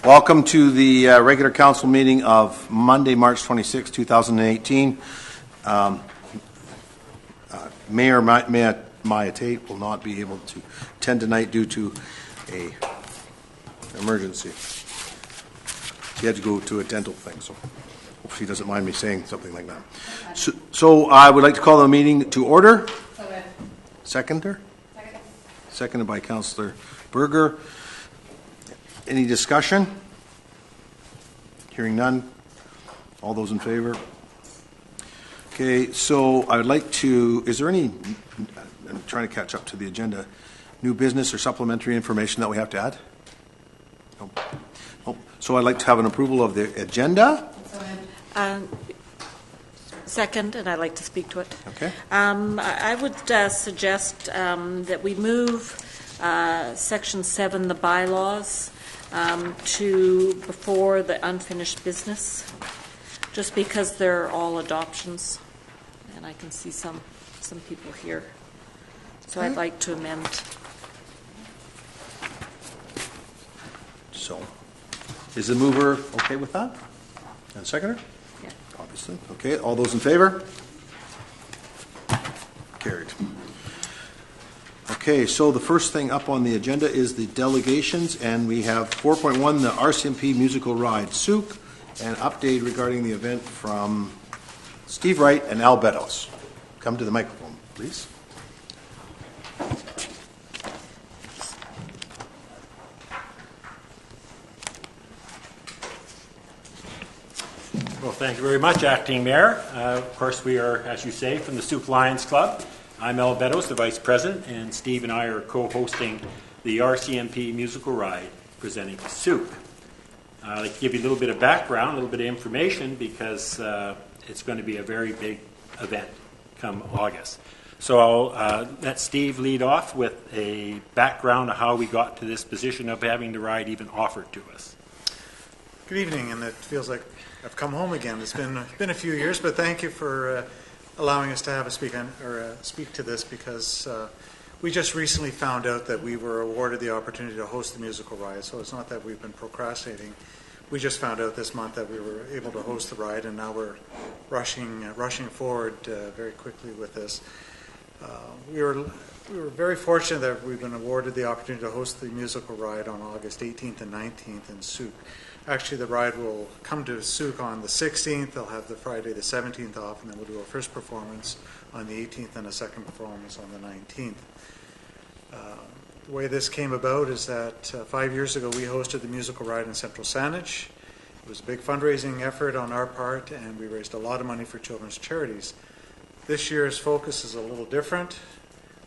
Welcome to the regular council meeting of Monday, March 26, 2018. Mayor Maya Tate will not be able to attend tonight due to an emergency. She had to go to a dental thing, so hope she doesn't mind me saying something like that. So I would like to call the meeting to order. Seconder? Seconded by Councillor Berger. Any discussion? Hearing none. All those in favor? Okay, so I would like to, is there any, I'm trying to catch up to the agenda, new business or supplementary information that we have to add? Nope. Nope. So I'd like to have an approval of the agenda. Second, and I'd like to speak to it. Okay. I would suggest that we move Section 7, the bylaws, to before the unfinished business, just because they're all adoptions, and I can see some people here. So I'd like to amend. So, is the mover okay with that? And seconder? Yeah. Obviously. Okay, all those in favor? Carried. Okay, so the first thing up on the agenda is the delegations, and we have 4.1, the RCMP musical ride, Sooke, and update regarding the event from Steve Wright and Al Beddoes. Come to the microphone, please. Well, thank you very much, Acting Mayor. Of course, we are, as you say, from the Sooke Lions Club. I'm Al Beddoes, the Vice President, and Steve and I are co-hosting the RCMP musical ride presenting Sooke. I'd like to give you a little bit of background, a little bit of information, because it's going to be a very big event come August. So I'll let Steve lead off with a background of how we got to this position of having the ride even offered to us. Good evening, and it feels like I've come home again. It's been a few years, but thank you for allowing us to have a speak to this, because we just recently found out that we were awarded the opportunity to host the musical ride. So it's not that we've been procrastinating. We just found out this month that we were able to host the ride, and now we're rushing forward very quickly with this. We were very fortunate that we've been awarded the opportunity to host the musical ride on August 18th and 19th in Sooke. Actually, the ride will come to Sooke on the 16th. They'll have the Friday the 17th off, and then we'll do our first performance on the 18th and a second performance on the 19th. The way this came about is that 5 years ago we hosted the musical ride in Central Saanich. It was a big fundraising effort on our part, and we raised a lot of money for children's charities. This year's focus is a little different.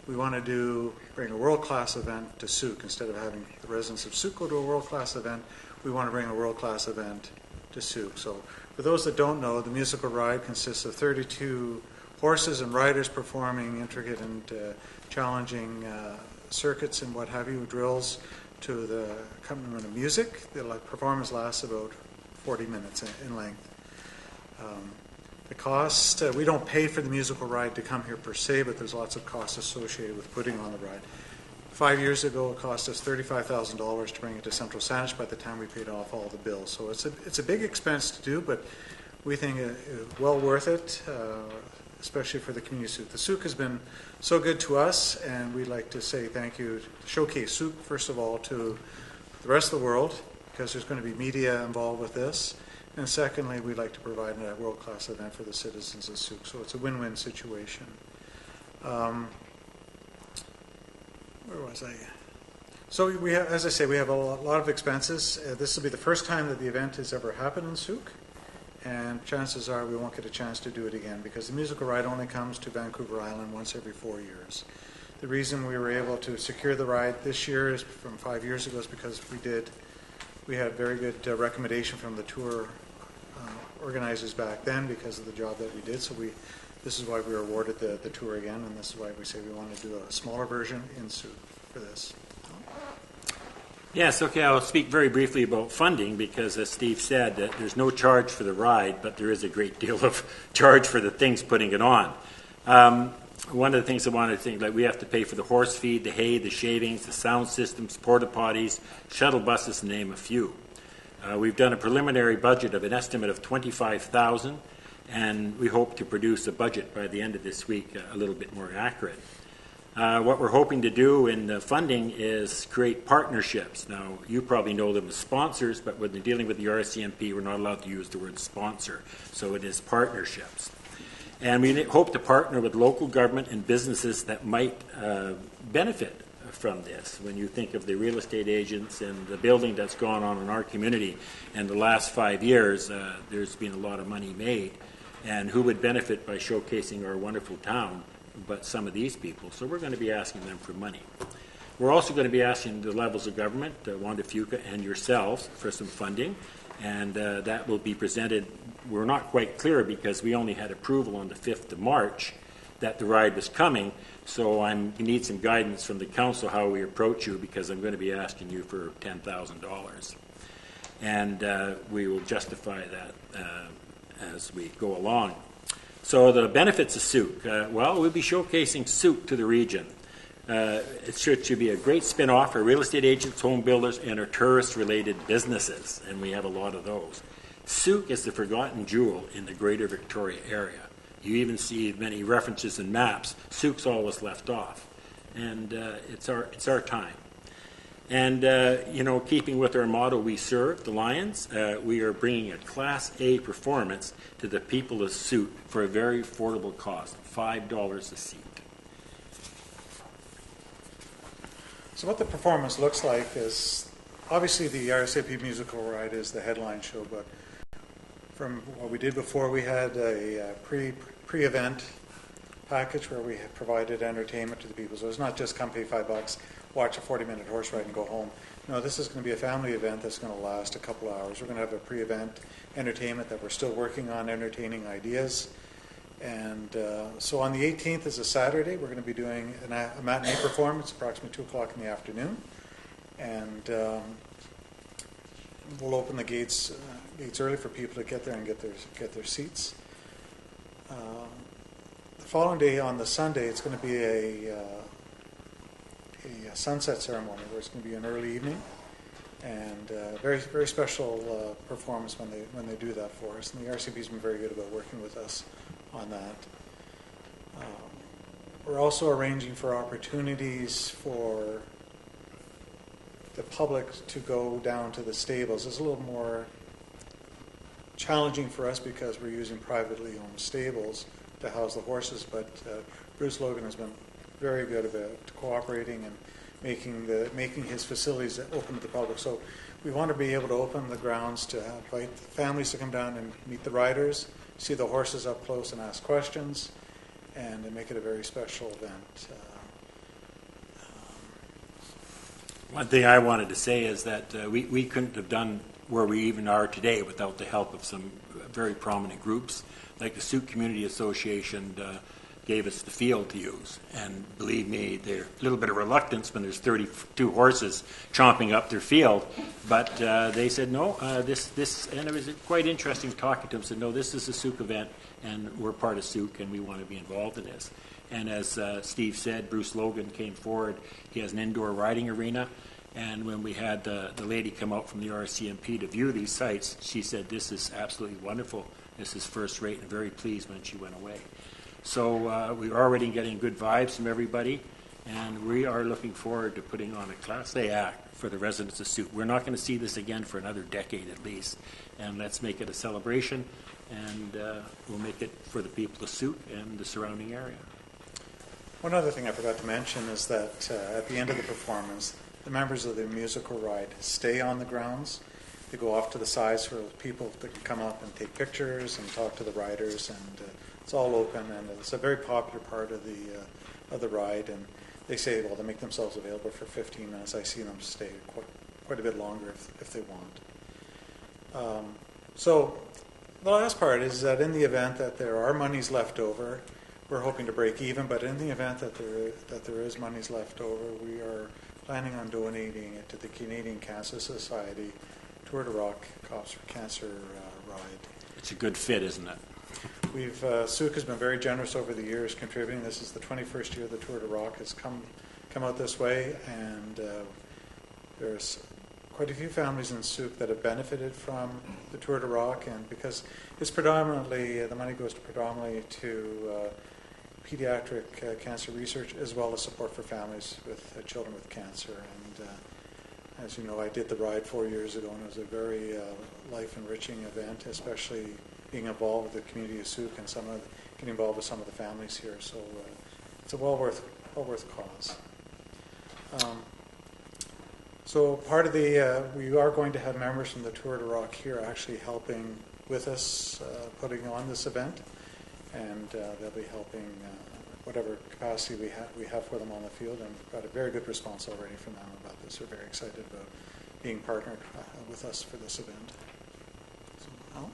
We want to bring a world-class event to Sooke. Instead of having the residents of Sooke go to a world-class event, we want to bring a world-class event to Sooke. So for those that don't know, the musical ride consists of 32 horses and riders performing intricate and challenging circuits and what have you, drills to the accompaniment of music. The performance lasts about 40 minutes in length. The cost, we don't pay for the musical ride to come here per se, but there's lots of costs associated with putting on the ride. 5 years ago, it cost us $35,000 to bring it to Central Saanich by the time we paid off all the bills. So it's a big expense to do, but we think it's well worth it, especially for the community of Sooke. The Sooke has been so good to us, and we'd like to say thank you, showcase Sooke, first of all, to the rest of the world, because there's going to be media involved with this. And secondly, we'd like to provide a world-class event for the citizens of Sooke. So it's a win-win situation. Where was I? So we have, as I say, we have a lot of expenses. This will be the first time that the event has ever happened in Sooke, and chances are we won't get a chance to do it again, because the musical ride only comes to Vancouver Island once every 4 years. The reason we were able to secure the ride this year is from 5 years ago is because we had very good recommendation from the tour organizers back then because of the job that we did. So this is why we were awarded the tour again, and this is why we say we want to do a smaller version in Sooke for this. Yes, okay, I'll speak very briefly about funding, because as Steve said, that there's no charge for the ride, but there is a great deal of charge for the things putting it on. One of the things I wanted to think, like, we have to pay for the horse feed, the hay, the shavings, the sound systems, porta potties, shuttle buses, to name a few. We've done a preliminary budget of an estimate of $25,000, and we hope to produce a budget by the end of this week a little bit more accurate. What we're hoping to do in the funding is create partnerships. Now, you probably know them as sponsors, but when they're dealing with the RCMP, we're not allowed to use the word sponsor, so it is partnerships. And we hope to partner with local government and businesses that might benefit from this. When you think of the real estate agents and the building that's gone on in our community in the last 5 years, there's been a lot of money made. And who would benefit by showcasing our wonderful town but some of these people? So we're going to be asking them for money. We're also going to be asking the levels of government, Wanda Fuca and yourselves, for some funding. And that will be presented. We're not quite clear because we only had approval on the 5th of March that the ride was coming. So we need some guidance from the council how we approach you, because I'm going to be asking you for $10,000. And we will justify that as we go along. So the benefits of Sooke. Well, we'll be showcasing Sooke to the region. It should be a great spin-off for real estate agents, home builders, and our tourist-related businesses, and we have a lot of those. Sooke is the forgotten jewel in the greater Victoria area. You even see many references in maps. Sooke's always left off, and it's our time. And, keeping with our motto, we serve the Lions, we are bringing a Class A performance to the people of Sooke for a very affordable cost, $5 a seat. So what the performance looks like is, obviously the RCMP musical ride is the headline show, but from what we did before, we had a pre-event package where we had provided entertainment to the people. So it's not just come pay $5, watch a 40-minute horse ride and go home. No, this is going to be a family event that's going to last a couple hours. We're going to have a pre-event entertainment that we're still working on, entertaining ideas. And so on the 18th is a Saturday. We're going to be doing a matinee performance, approximately 2 o'clock in the afternoon. And we'll open the gates early for people to get there and get their seats. The following day, on the Sunday, it's going to be a sunset ceremony where it's going to be an early evening, and very, very special performance when they do that for us. And the RCMP's been very good about working with us on that. We're also arranging for opportunities for the public to go down to the stables. It's a little more challenging for us because we're using privately owned stables to house the horses, but Bruce Logan has been very good about cooperating and making his facilities open to the public. So we want to be able to open the grounds to invite families to come down and meet the riders, see the horses up close and ask questions, and to make it a very special event. One thing I wanted to say is that we couldn't have done where we even are today without the help of some very prominent groups, like the Sooke Community Association gave us the field to use. And believe me, there's a little bit of reluctance when there's 32 horses chomping up their field. But they said, no, this, and it was quite interesting talking to them, said, no, this is a Sooke event, and we're part of Sooke, and we want to be involved in this. And as Steve said, Bruce Logan came forward. He has an indoor riding arena. And when we had the lady come out from the RCMP to view these sites, she said, this is absolutely wonderful. This is first rate, and very pleased when she went away. So we're already getting good vibes from everybody, and we are looking forward to putting on a Class A act for the residents of Sooke. We're not going to see this again for another decade at least, and let's make it a celebration, and we'll make it for the people of Sooke and the surrounding area. One other thing I forgot to mention is that at the end of the performance, the members of the musical ride stay on the grounds. They go off to the sides for people that can come up and take pictures and talk to the riders, and it's all open, and it's a very popular part of the ride. And they say, well, they make themselves available for 15 minutes. I see them stay quite a bit longer if they want. So the last part is that in the event that there are monies left over, we're hoping to break even. But in the event that there is monies left over, we are planning on donating it to the Canadian Cancer Society Tour de Rock Cops for Cancer ride. It's a good fit, isn't it? Sooke has been very generous over the years contributing. This is the 21st year the Tour de Rock has come out this way, and there's quite a few families in Sooke that have benefited from the Tour de Rock, and because it's predominantly, the money goes predominantly to pediatric cancer research as well as support for families with children with cancer. And as you know, I did the ride 4 years ago, and it was a very life-enriching event, especially being involved with the community of Sooke and getting involved with some of the families here. So it's a well worth cause. So part of we are going to have members from the Tour de Rock here actually helping with us putting on this event, and they'll be helping whatever capacity we have for them on the field, and we've got a very good response already from them about this. We're very excited about being partnered with us for this event. So, Al?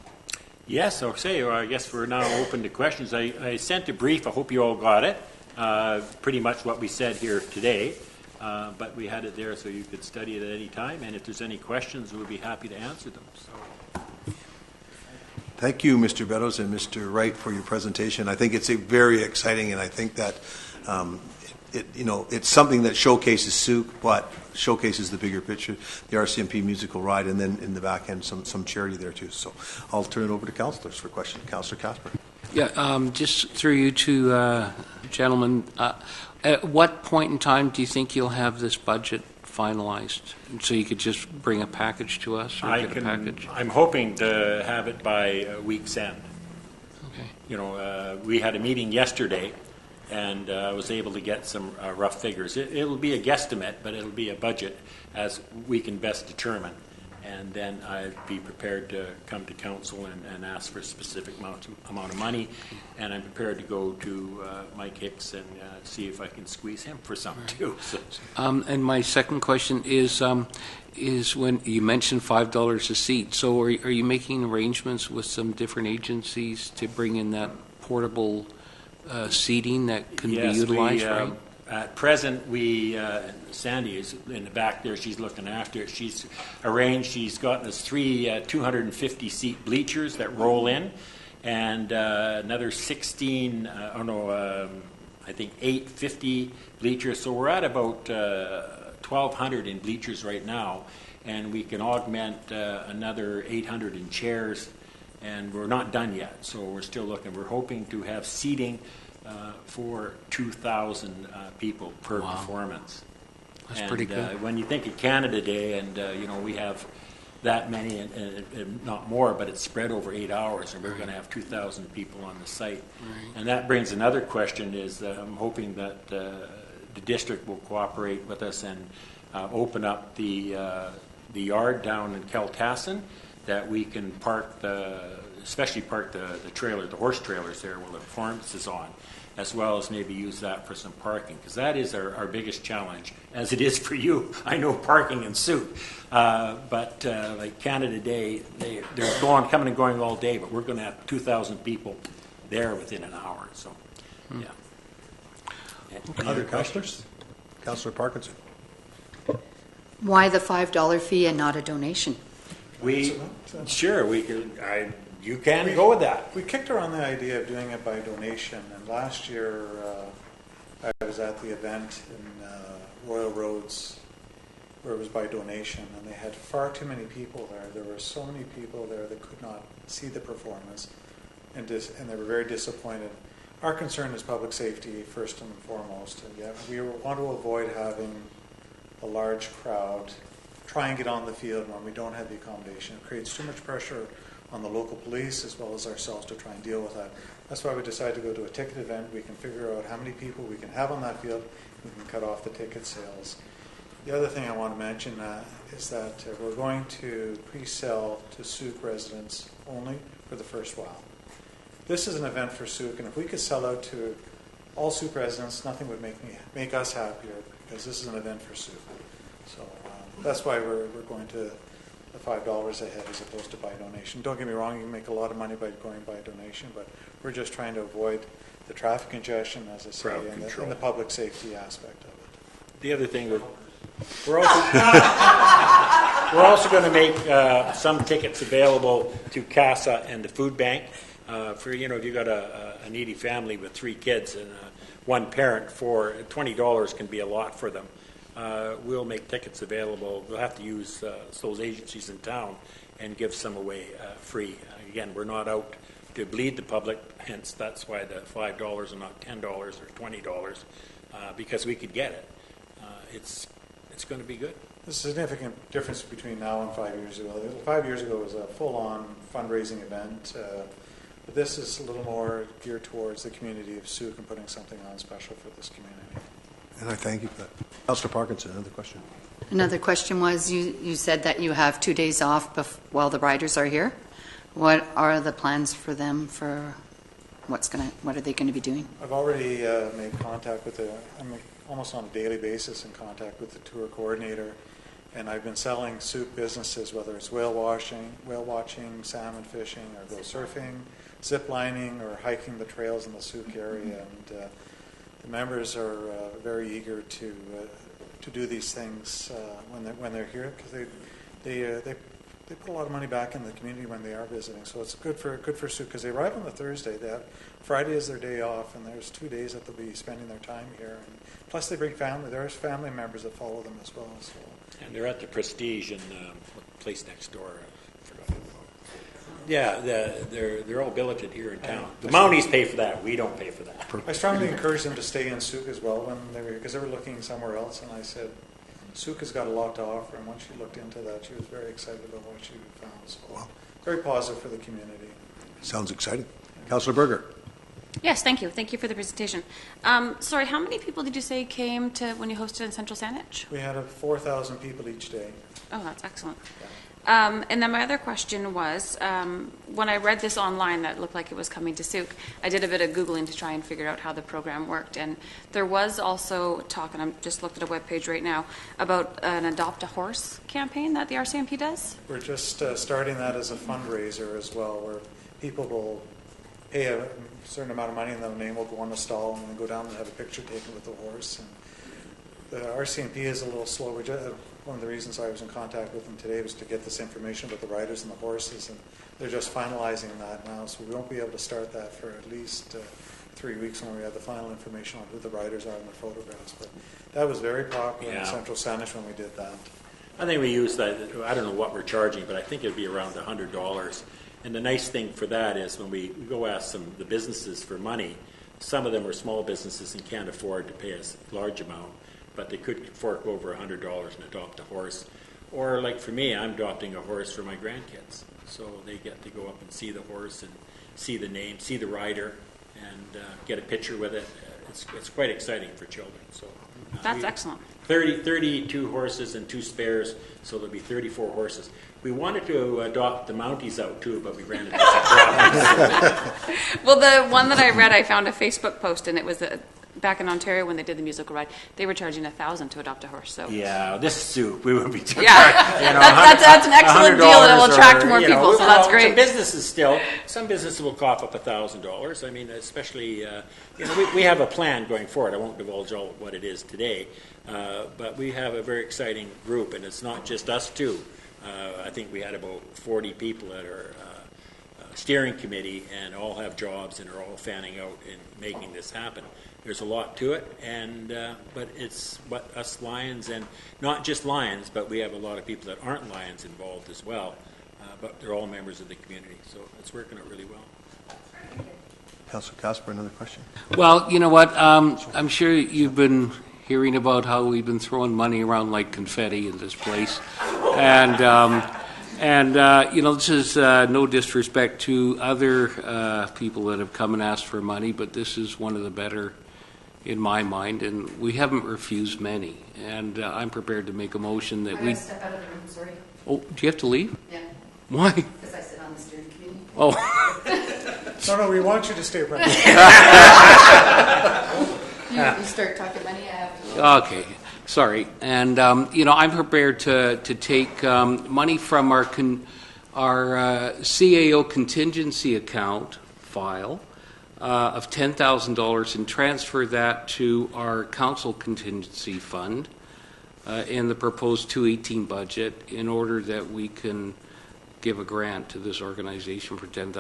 Yes, okay. Well, I guess we're now open to questions. I sent a brief. I hope you all got it. Pretty much what we said here today, but we had it there so you could study it at any time. And if there's any questions, we'll be happy to answer them. So. Thank you, Mr. Beddoes and Mr. Wright, for your presentation. I think it's very exciting, and I think that it's something that showcases Sooke, but showcases the bigger picture, the RCMP musical ride, and then in the back end some charity there too. So I'll turn it over to councillors for questions. Councillor Casper. Yeah, just through you two gentlemen, at what point in time do you think you'll have this budget finalized, so you could just bring a package to us, or get a package? I'm hoping to have it by week's end. Okay. You know, we had a meeting yesterday, and I was able to get some rough figures. It'll be a guesstimate, but it'll be a budget as we can best determine. And then I'd be prepared to come to council and ask for a specific amount of money. And I'm prepared to go to Mike Hicks and see if I can squeeze him for some too. So. And my second question is when you mentioned $5 a seat. So are you making arrangements with some different agencies to bring in that portable seating that can be utilized? Right? At present, Sandy is in the back there. She's looking after it. She's arranged. She's gotten us 3 250-seat bleachers that roll in, and another 16. I think 850 bleachers. So we're at about 1,200 in bleachers right now, and we can augment another 800 in chairs. And we're not done yet, so we're still looking. We're hoping to have seating for 2,000 people per performance. That's pretty good. When you think of Canada Day, and we have that many, and not more, but it's spread over 8 hours, and we're going to have 2,000 people on the site. Right. And that brings another question: is I'm hoping that the district will cooperate with us and open up the yard down in Keltassin, that we can especially park the trailer, the horse trailers there where the performance is on, as well as maybe use that for some parking, because that is our biggest challenge, as it is for you. I know parking in Sooke, but like Canada Day, they're coming and going all day, but we're going to have 2,000 people there within an hour. So, yeah. Other councillors? Councillor Parkinson. Why the $5 fee and not a donation? You can go with that. We kicked around the idea of doing it by donation, and last year I was at the event in Royal Roads where it was by donation, and they had far too many people there. There were so many people there that could not see the performance, and they were very disappointed. Our concern is public safety first and foremost, and yet we want to avoid having a large crowd try and get on the field when we don't have the accommodation. It creates too much pressure on the local police as well as ourselves to try and deal with that. That's why we decided to go to a ticket event. We can figure out how many people we can have on that field. We can cut off the ticket sales. The other thing I want to mention is that we're going to pre-sell to Sooke residents only for the first while. This is an event for Sooke, and if we could sell out to all Sooke residents, nothing would make us happier, because this is an event for Sooke. So that's why we're going to the $5 a head as opposed to by donation. Don't get me wrong, you can make a lot of money by going by donation, but we're just trying to avoid the traffic congestion, as I say, and the public safety aspect of it. The other thing, we're also going to make some tickets available to CASA and the food bank for, if you've got a needy family with 3 kids and one parent, for $20 can be a lot for them. we'll make tickets available. We'll have to use those agencies in town and give some away free. Again, we're not out to bleed the public, hence that's why the $5 and not $10 or $20, because we could get it. It's going to be good. There's a significant difference between now and 5 years ago. 5 years ago was a full-on fundraising event, but this is a little more geared towards the community of Sooke and putting something on special for this community. And I thank you for that. Councillor Parkinson, another question. Another question was, you said that you have 2 days off while the riders are here. What are the plans for them for what are they going to be doing? I've already made contact with I'm almost on a daily basis in contact with the tour coordinator, and I've been selling Sooke businesses, whether it's whale watching, salmon fishing, or go surfing, zip lining, or hiking the trails in the Sooke area. And the members are very eager to do these things when they're here, because they put a lot of money back in the community when they are visiting. So it's good for Sooke, because they arrive on the Thursday. Friday is their day off, and there's 2 days that they'll be spending their time here. And plus, they bring family. There's family members that follow them as well. So. And they're at the Prestige in the place next door. I forgot. Yeah, they're all billeted here in town. The Mounties pay for that. We don't pay for that. I strongly encourage them to stay in Sooke as well when they were, because they were looking somewhere else, and I said, Sooke has got a lot to offer, and once she looked into that, she was very excited about what she found. So, very positive for the community. Sounds exciting. Councillor Berger. Yes, thank you. Thank you for the presentation. Sorry, how many people did you say came to when you hosted in Central Saanich? We had 4,000 people each day. Oh, that's excellent. And then my other question was, when I read this online that looked like it was coming to Sooke, I did a bit of Googling to try and figure out how the program worked. And there was also talk, and I just looked at a webpage right now, about an Adopt a Horse campaign that the RCMP does. We're just starting that as a fundraiser as well, where people will pay a certain amount of money and then the name will go on the stall, and then go down and have a picture taken with the horse. And the RCMP is a little slow. One of the reasons I was in contact with them today was to get this information about the riders and the horses, and they're just finalizing that now, so we won't be able to start that for at least 3 weeks when we have the final information on who the riders are and their photographs. But that was very popular in Central Saanich when we did that. I think we use that. I don't know what we're charging, but I think it'd be around $100. And the nice thing for that is when we go ask the businesses for money, some of them are small businesses and can't afford to pay us a large amount, but they could fork over $100 and adopt a horse. Or like for me, I'm adopting a horse for my grandkids. So they get to go up and see the horse and see the name, see the rider, and get a picture with it. It's quite exciting for children. So That's excellent. 32 horses and 2 spares, so there'll be 34 horses. We wanted to adopt the Mounties out too, but we ran into some problems. Well, the one that I read, I found a Facebook post, and it was back in Ontario when they did the musical ride. They were charging $1,000 to adopt a horse. So Yeah, this is Sooke. We would be too yeah, that's an excellent deal, and it will attract more people. So that's great. Some businesses will cough up $1,000. I mean, especially we have a plan going forward. I won't divulge all what it is today, but we have a very exciting group, and it's not just us two. I think we had about 40 people at our steering committee, and all have jobs and are all fanning out in making this happen. There's a lot to it, and but it's what us Lions, and not just Lions, but we have a lot of people that aren't Lions involved as well, but they're all members of the community, so it's working out really well. Councillor Casper, another question. Well, you know what? I'm sure you've been hearing about how we've been throwing money around like confetti in this place, and this is no disrespect to other people that have come and asked for money, but this is one of the better in my mind, and we haven't refused many. And I'm prepared to make a motion that we. Step out of the room, sorry. Oh, do you have to leave? Yeah. Why? Because I sit on the steering committee. Oh. No, we want you to stay right. You start talking money, I have to. Okay, sorry. And I'm prepared to take money from our CAO contingency account file of $10,000 and transfer that to our council contingency fund in the proposed 2018 budget in order that we can give a grant to this organization for $10,000.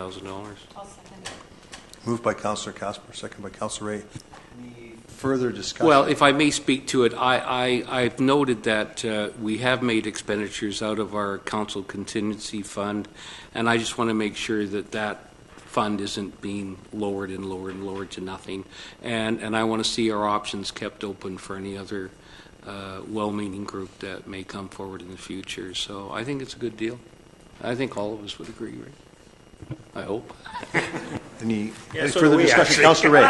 I'll second. Moved by Councillor Casper, second by Councillor Ray. further discussion? Well, if I may speak to it, I've noted that we have made expenditures out of our council contingency fund, and I just want to make sure that that fund isn't being lowered and lowered and lowered to nothing. And I want to see our options kept open for any other well-meaning group that may come forward in the future. So I think it's a good deal. I think all of us would agree, right? I hope. Any so further do we, discussion? actually. Councillor Ray.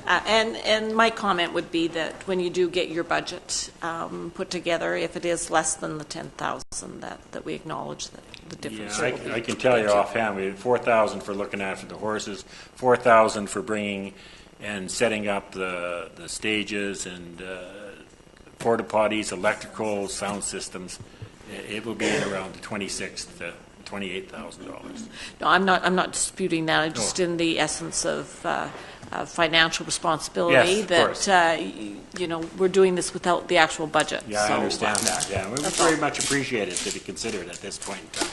And my comment would be that when you do get your budget put together, if it is less than the 10,000, that we acknowledge that the difference. Yeah, I can tell you offhand, we had 4,000 for looking after the horses, 4,000 for bringing and setting up the stages and porta potties, electrical, sound systems. It will be around the $26,000 to $28,000. No, I'm not disputing that. I'm just in the essence of financial responsibility. Yes, of course. That we're doing this without the actual budget. Yeah, so, I understand that. Yeah, we would that's very all. much appreciate it to be considered at this point in time.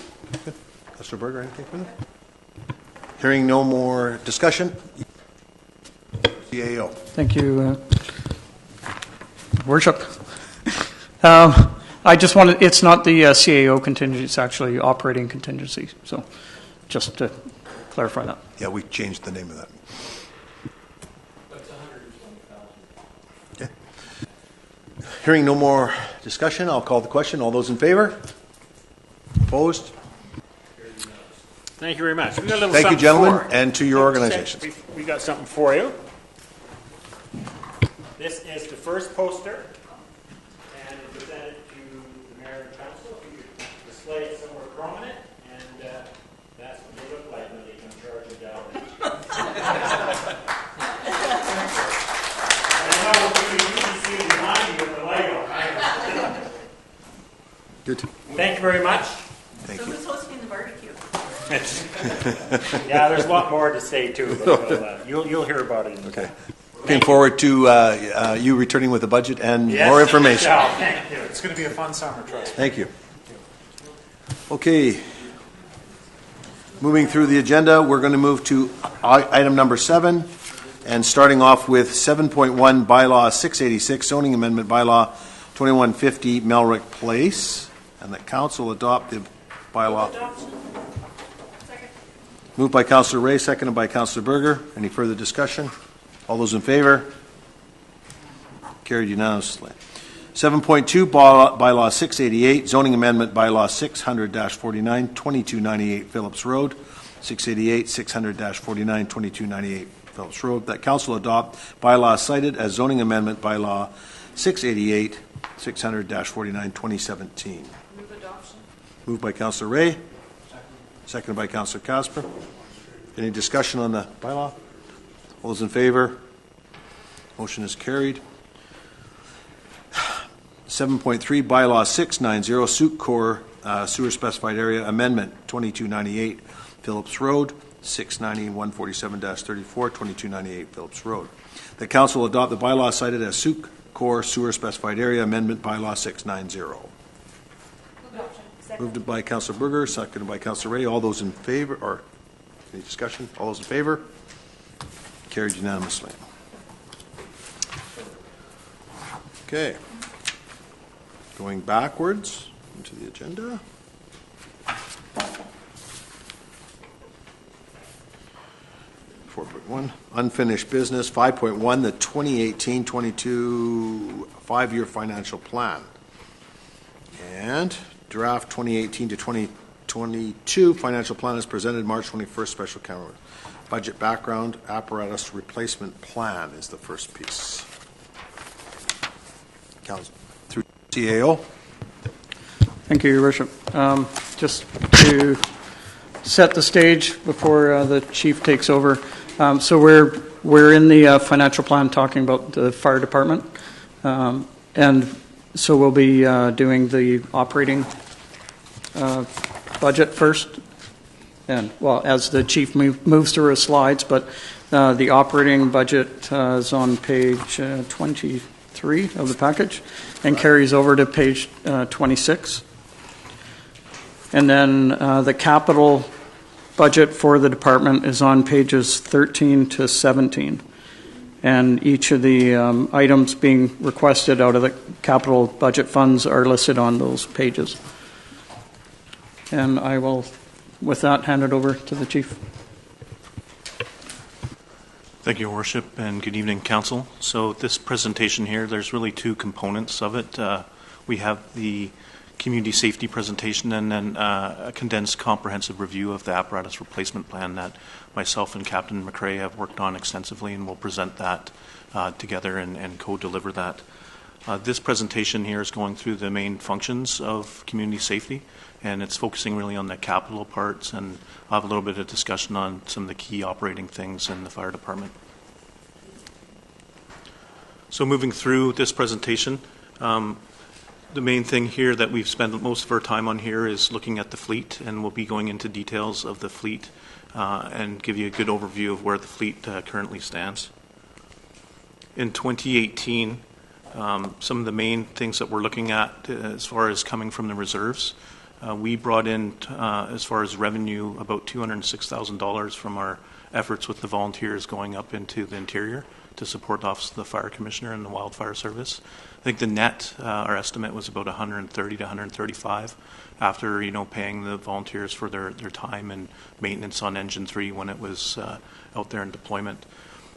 Councillor Berger, anything further? Hearing no more discussion. CAO. Thank you, Worship. I just wanted, it's not the CAO contingency, it's actually operating contingency. So just to clarify that. Yeah, we changed the name of that. Okay. Hearing no more discussion, I'll call the question. All those in favor? Opposed? Thank you very much. We got a little Thank you, something gentlemen, for- and to your organizations. We got something for you. This is the first poster, and it's presented to the mayor and council. If you could display it somewhere prominent, and that's what they look like when they come charging down. And I know what you usually see behind you with the Lego. Good. Thank you very much. Thank you. who's hosting the barbecue? Yeah, there's a lot more to say too, but you'll hear about it. Okay. Looking forward to you returning with a budget and more information. Yeah, thank you. It's going to be a fun summer, trust me. Thank you. Okay. Moving through the agenda, we're going to move to item number 7, and starting off with 7.1 Bylaw 686, zoning amendment bylaw 2150 Melrick Place, and that council adopt the bylaw. Moved by Councillor Ray, seconded by Councillor Berger. Any further discussion? All those in favor? Carried unanimously. 7.2 Bylaw 688, zoning amendment bylaw 600-49, 2298 Phillips Road, 688, 600-49, 2298 Phillips Road. That council adopt bylaw cited as zoning amendment bylaw 688, 600-49, 2017. Move adoption. Moved by Councillor Ray. Seconded by Councillor Casper. Any discussion on the bylaw? All those in favor? Motion is carried. 7.3 Bylaw 690 Sooke Core Sewer Specified Area Amendment 2298 Phillips Road, 690 147-34 2298 Phillips Road. The council adopt the bylaw cited as Sooke Core Sewer Specified Area Amendment Bylaw 690. Moved by Councillor Berger, seconded by Councillor Ray. All those in favor, or any discussion? All those in favor? Carried unanimously. Okay. Going backwards into the agenda. 4.1, unfinished business. 5.1, the 2018-22 5-year financial plan. And draft 2018 to 2022 financial plan is presented March 21st, special calendar. Budget background, apparatus replacement plan is the first piece. Council, through CAO. Thank you, Your Worship. Just to set the stage before the chief takes over. So we're in the financial plan talking about the fire department, and so we'll be doing the operating budget first, and well, as the chief moves through his slides, but the operating budget is on page 23 of the package and carries over to page 26. And then the capital budget for the department is on pages 13 to 17. and each of the items being requested out of the capital budget funds are listed on those pages. And I will, with that, hand it over to the Chief. Thank you, Your Worship, and good evening, Council. So this presentation here, there's really two components of it. We have the community safety presentation and then a condensed comprehensive review of the apparatus replacement plan that myself and Captain McRae have worked on extensively, and we'll present that together and co-deliver that. This presentation here is going through the main functions of community safety, and it's focusing really on the capital parts, and I'll have a little bit of discussion on some of the key operating things in the fire department. So moving through this presentation, the main thing here that we've spent most of our time on here is looking at the fleet, and we'll be going into details of the fleet and give you a good overview of where the fleet currently stands. In 2018, some of the main things that we're looking at as far as coming from the reserves, we brought in, as far as revenue, about $206,000 from our efforts with the volunteers going up into the interior to support the Office of the Fire Commissioner and the Wildfire Service. I think the net, our estimate was about 130 to 135 after, paying the volunteers for their time and maintenance on Engine 3 when it was out there in deployment.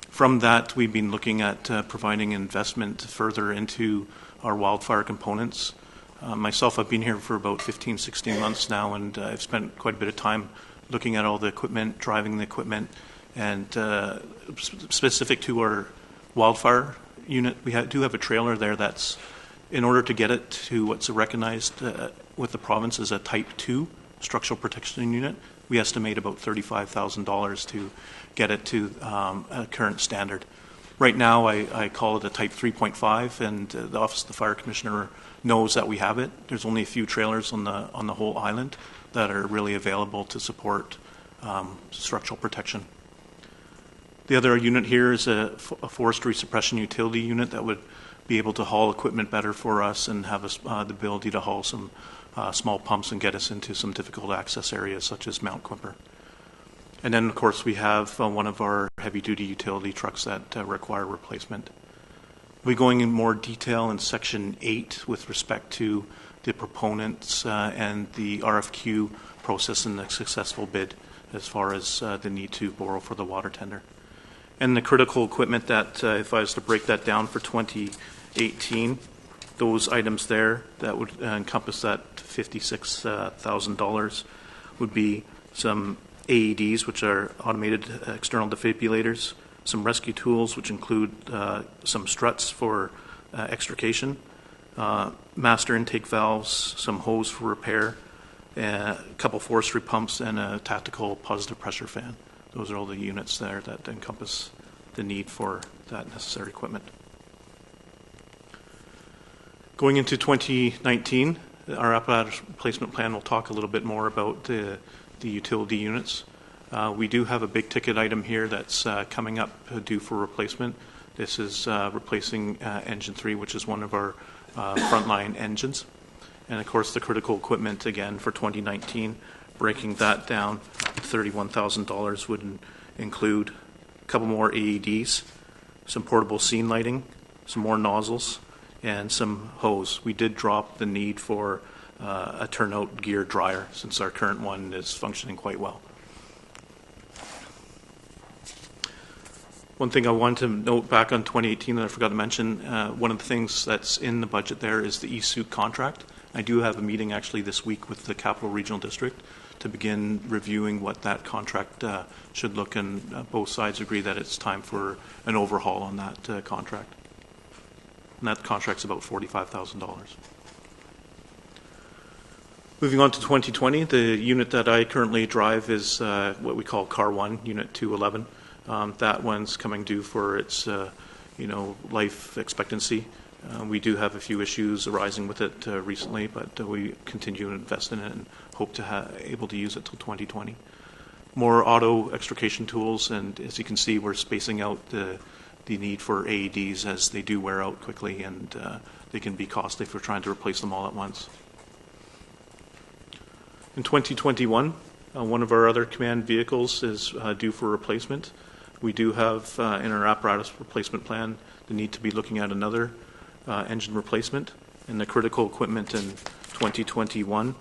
From that, we've been looking at providing investment further into our wildfire components. Myself, I've been here for about 15, 16 months now, and I've spent quite a bit of time looking at all the equipment, driving the equipment, and specific to our wildfire unit, we do have a trailer there that's, in order to get it to what's recognized with the province as a Type 2 structural protection unit, we estimate about $35,000 to get it to a current standard. Right now, I call it a Type 3.5, and the Office of the Fire Commissioner knows that we have it. There's only a few trailers on the whole island that are really available to support structural protection. The other unit here is a forestry suppression utility unit that would be able to haul equipment better for us and have us the ability to haul some small pumps and get us into some difficult access areas such as Mount Quimper. And then, of course, we have one of our heavy-duty utility trucks that require replacement. We'll be going in more detail in Section 8 with respect to the proponents and the RFQ process and the successful bid as far as the need to borrow for the water tender. And the critical equipment that, if I was to break that down for 2018, those items there that would encompass that $56,000 would be some AEDs, which are automated external defibrillators, some rescue tools, which include some struts for extrication, master intake valves, some hose for repair, a couple forestry pumps, and a tactical positive pressure fan. Those are all the units there that encompass the need for that necessary equipment. Going into 2019, our apparatus replacement plan will talk a little bit more about the utility units. We do have a big ticket item here that's coming up due for replacement. This is replacing Engine 3, which is one of our frontline engines. And of course, the critical equipment, again, for 2019, breaking that down, $31,000 would include a couple more AEDs, some portable scene lighting, some more nozzles, and some hose. We did drop the need for a turnout gear dryer since our current one is functioning quite well. One thing I wanted to note back on 2018 that I forgot to mention, one of the things that's in the budget there is the Sooke contract. I do have a meeting actually this week with the Capital Regional District to begin reviewing what that contract should look, and both sides agree that it's time for an overhaul on that contract. And that contract's about $45,000. Moving on to 2020, the unit that I currently drive is what we call Car 1, Unit 211. That one's coming due for its life expectancy. We do have a few issues arising with it recently, but we continue to invest in it and hope to able to use it till 2020. More auto extrication tools, and as you can see, we're spacing out the need for AEDs as they do wear out quickly, and they can be costly if we're trying to replace them all at once. In 2021, one of our other command vehicles is due for replacement. We do have in our apparatus replacement plan the need to be looking at another engine replacement, and the critical equipment in 2021.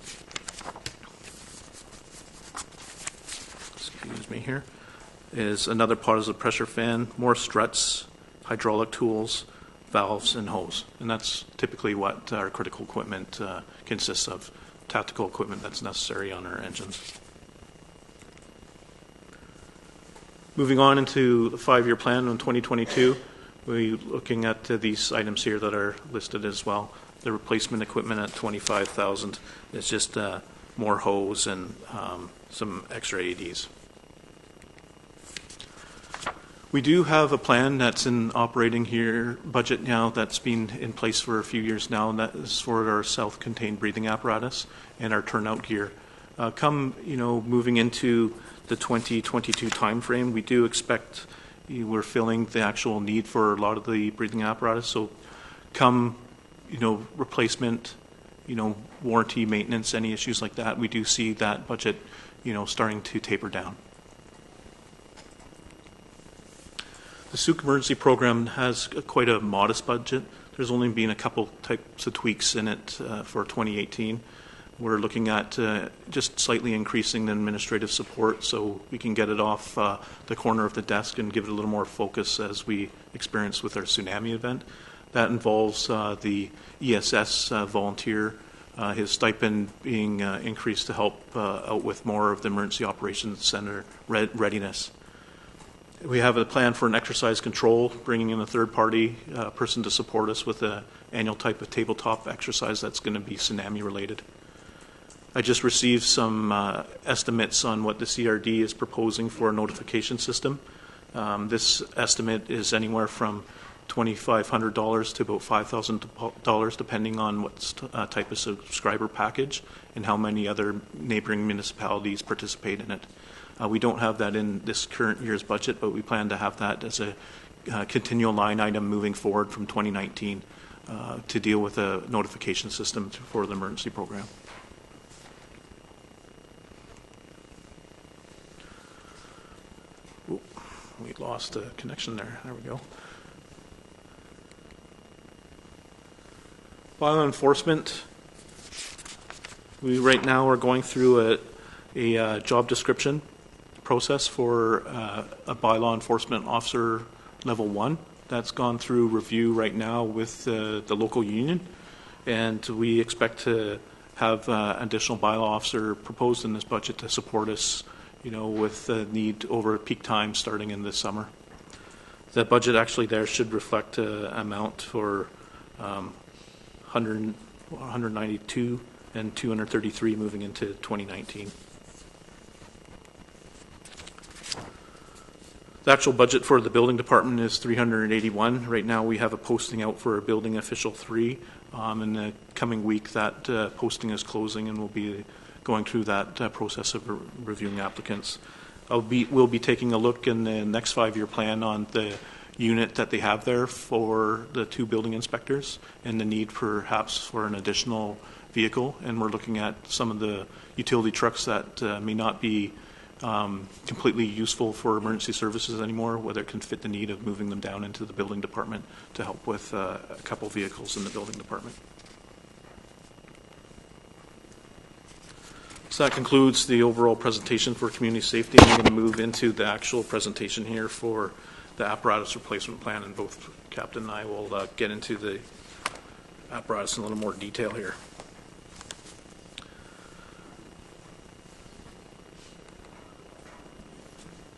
Excuse me here. Is another positive pressure fan, more struts, hydraulic tools, valves, and hose. And that's typically what our critical equipment consists of, tactical equipment that's necessary on our engines. Moving on into the 5-year plan in 2022, we're looking at these items here that are listed as well. The replacement equipment at $25,000 is just more hose and some extra ADs. We do have a plan that's in operating here budget now that's been in place for a few years now, and that is for our self-contained breathing apparatus and our turnout gear. Moving into the 2022 timeframe, we do expect we're filling the actual need for a lot of the breathing apparatus. So, replacement, warranty, maintenance, any issues like that, we do see that budget, starting to taper down. The Sooke emergency program has quite a modest budget. There's only been a couple types of tweaks in it for 2018. We're looking at just slightly increasing the administrative support so we can get it off the corner of the desk and give it a little more focus as we experienced with our tsunami event. That involves the ESS volunteer, his stipend being increased to help out with more of the emergency operations center readiness. We have a plan for an exercise control, bringing in a third-party person to support us with an annual type of tabletop exercise that's going to be tsunami-related. I just received some estimates on what the CRD is proposing for a notification system. This estimate is anywhere from $2,500 to about $5,000, depending on what type of subscriber package and how many other neighboring municipalities participate in it. We don't have that in this current year's budget, but we plan to have that as a continual line item moving forward from 2019 to deal with a notification system for the emergency program. Ooh, we lost a connection there. There we go. Bylaw enforcement. We right now are going through a job description process for a bylaw enforcement officer level 1. That's gone through review right now with the local union, and we expect to have additional bylaw officer proposed in this budget to support us, with the need over peak time starting in this summer. The budget actually there should reflect an amount for 192 and 233 moving into 2019. The actual budget for the building department is $381. Right now we have a posting out for a building official 3. In the coming week that posting is closing, and we'll be going through that process of reviewing applicants. We'll be taking a look in the next 5-year plan on the unit that they have there for the 2 building inspectors and the need perhaps for an additional vehicle. And we're looking at some of the utility trucks that may not be completely useful for emergency services anymore, whether it can fit the need of moving them down into the building department to help with a couple vehicles in the building department. So that concludes the overall presentation for community safety. I'm going to move into the actual presentation here for the apparatus replacement plan, and both Captain and I will get into the apparatus in a little more detail here.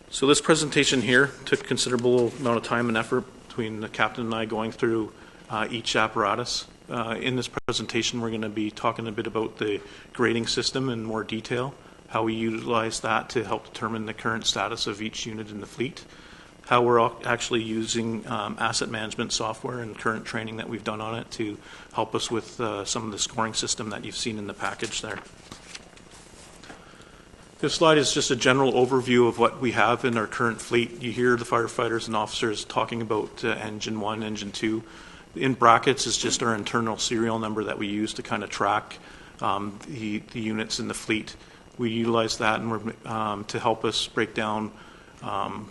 So this presentation here took a considerable amount of time and effort between the captain and I going through each apparatus. In this presentation, we're going to be talking a bit about the grading system in more detail, how we utilize that to help determine the current status of each unit in the fleet, how we're actually using asset management software and current training that we've done on it to help us with some of the scoring system that you've seen in the package there. This slide is just a general overview of what we have in our current fleet. You hear the firefighters and officers talking about engine 1, engine 2. In brackets is just our internal serial number that we use to kind of track the units in the fleet. We utilize that and to help us break down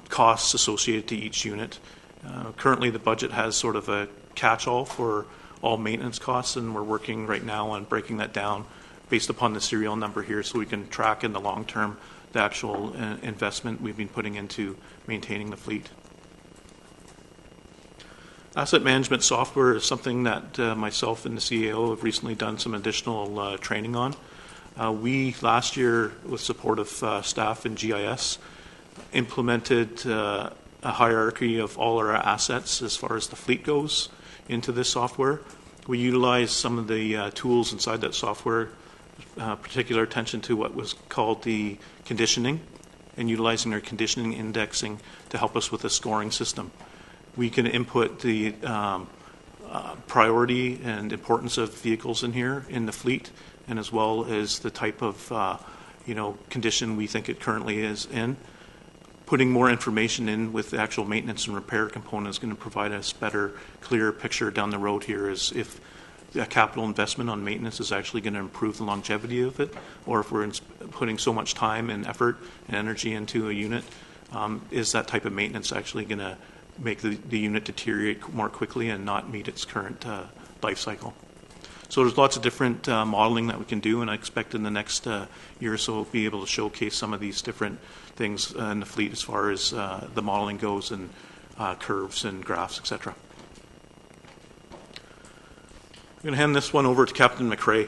costs associated to each unit. Currently, the budget has sort of a catch-all for all maintenance costs, and we're working right now on breaking that down based upon the serial number here so we can track in the long term the actual investment we've been putting into maintaining the fleet. Asset management software is something that myself and the CEO have recently done some additional training on. We, last year, with support of staff in GIS, implemented a hierarchy of all our assets as far as the fleet goes into this software. We utilized some of the tools inside that software, particular attention to what was called the conditioning, and utilizing our conditioning indexing to help us with a scoring system. We can input the priority and importance of vehicles in here in the fleet, and as well as the type of condition we think it currently is in. Putting more information in with the actual maintenance and repair component is going to provide us better, clearer picture down the road here as if a capital investment on maintenance is actually going to improve the longevity of it, or if we're putting so much time and effort and energy into a unit, is that type of maintenance actually going to make the unit deteriorate more quickly and not meet its current life cycle. So there's lots of different modeling that we can do, and I expect in the next year or so we'll be able to showcase some of these different things in the fleet as far as the modeling goes, and curves and graphs, etc. I'm going to hand this one over to Captain McRae.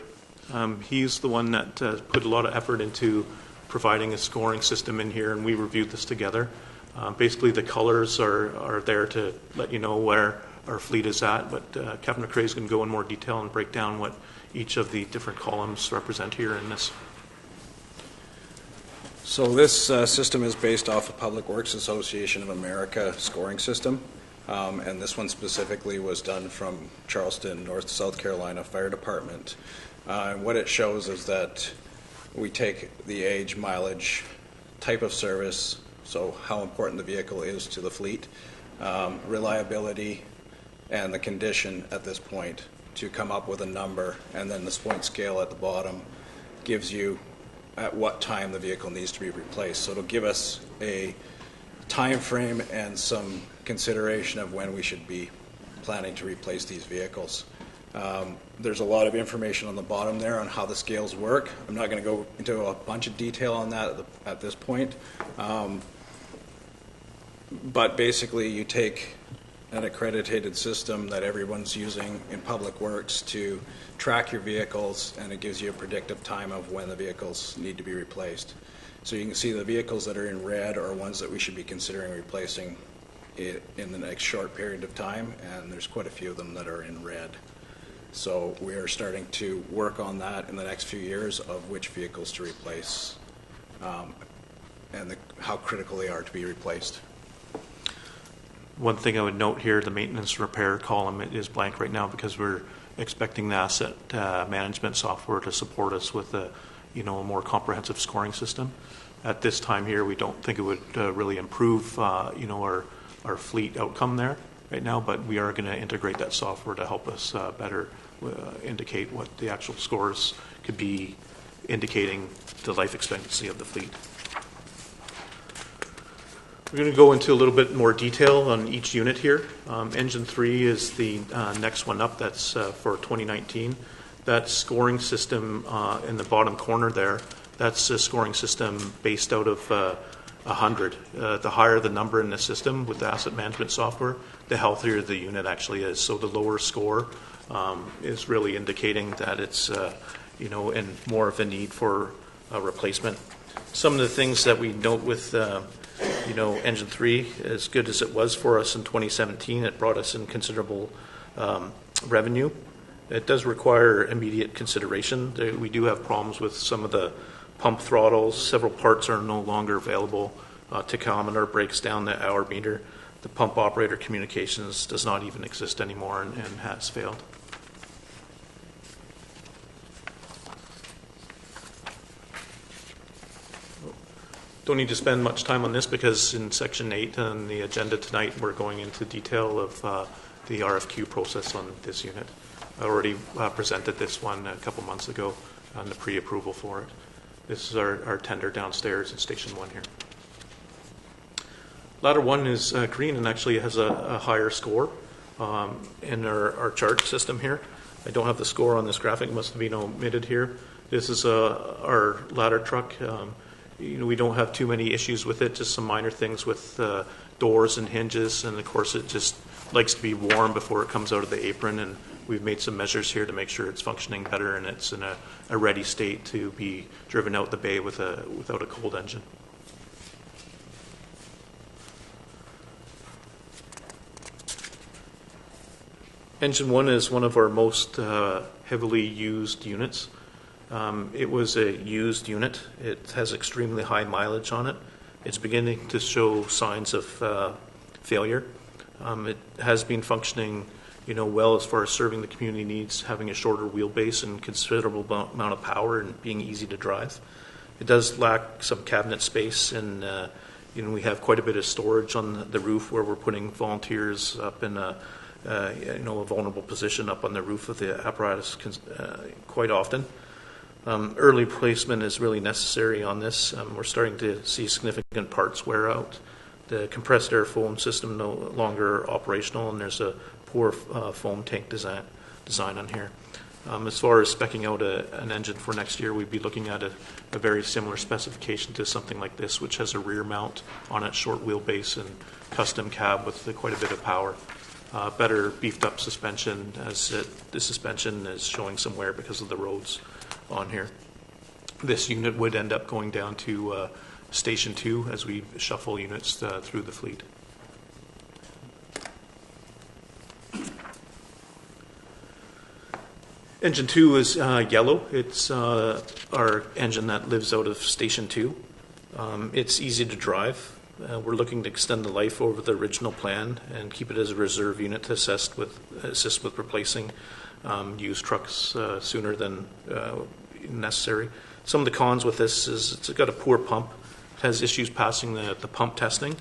He's the one that put a lot of effort into providing a scoring system in here, and we reviewed this together. Basically, the colors are there to let you know where our fleet is at, but Captain McRae is going to go in more detail and break down what each of the different columns represent here in this. So this system is based off of Public Works Association of America scoring system, and this one specifically was done from Charleston, North South Carolina Fire Department. What it shows is that we take the age, mileage, type of service, so how important the vehicle is to the fleet, reliability, and the condition at this point to come up with a number, and then this point scale at the bottom gives you at what time the vehicle needs to be replaced. So it'll give us a time frame and some consideration of when we should be planning to replace these vehicles. There's a lot of information on the bottom there on how the scales work. I'm not going to go into a bunch of detail on that at this point. But basically you take an accredited system that everyone's using in Public Works to track your vehicles, and it gives you a predictive time of when the vehicles need to be replaced. So you can see the vehicles that are in red are ones that we should be considering replacing in the next short period of time, and there's quite a few of them that are in red. So we are starting to work on that in the next few years of which vehicles to replace and how critical they are to be replaced. One thing I would note here, the maintenance repair column is blank right now because we're expecting the asset management software to support us with a more comprehensive scoring system. At this time here, we don't think it would really improve our fleet outcome there right now, but we are going to integrate that software to help us better indicate what the actual scores could be, indicating the life expectancy of the fleet. We're going to go into a little bit more detail on each unit here. Engine 3 is the next one up. That's for 2019. That scoring system in the bottom corner there, that's a scoring system based out of 100. The higher the number in the system with the asset management software, the healthier the unit actually is. So the lower score is really indicating that it's in more of a need for a replacement. Some of the things that we note with Engine 3, as good as it was for us in 2017, it brought us in considerable revenue. It does require immediate consideration. We do have problems with some of the pump throttles. Several parts are no longer available. Tachometer breaks down the hour meter. The pump operator communications does not even exist anymore and has failed. Don't need to spend much time on this because in Section 8 on the agenda tonight we're going into detail of the RFQ process on this unit. I already presented this one a couple months ago on the pre-approval for it. This is our tender downstairs in Station 1 here. Ladder 1 is green and actually has a higher score in our chart system here. I don't have the score on this graphic, it must have been omitted here. This is our ladder truck. We don't have too many issues with it, just some minor things with doors and hinges, and of course it just likes to be warm before it comes out of the apron, and we've made some measures here to make sure it's functioning better and it's in a ready state to be driven out the bay without a cold engine. Engine 1 is one of our most heavily used units. It was a used unit. It has extremely high mileage on it. It's beginning to show signs of failure. It has been functioning, well as far as serving the community needs, having a shorter wheelbase and considerable amount of power and being easy to drive. It does lack some cabinet space, and we have quite a bit of storage on the roof where we're putting volunteers up in a vulnerable position up on the roof of the apparatus quite often. Early replacement is really necessary on this. We're starting to see significant parts wear out. The compressed air foam system no longer operational, and there's a poor foam tank design on here. As far as speccing out an engine for next year, we'd be looking at a very similar specification to something like this, which has a rear mount on its short wheelbase and custom cab with quite a bit of power. Better beefed up suspension, as the suspension is showing some wear because of the roads on here. This unit would end up going down to Station 2 as we shuffle units through the fleet. Engine 2 is yellow. It's our engine that lives out of Station 2. It's easy to drive. We're looking to extend the life over the original plan and keep it as a reserve unit to assist with replacing used trucks sooner than necessary. Some of the cons with this is it's got a poor pump. It has issues passing the pump testing.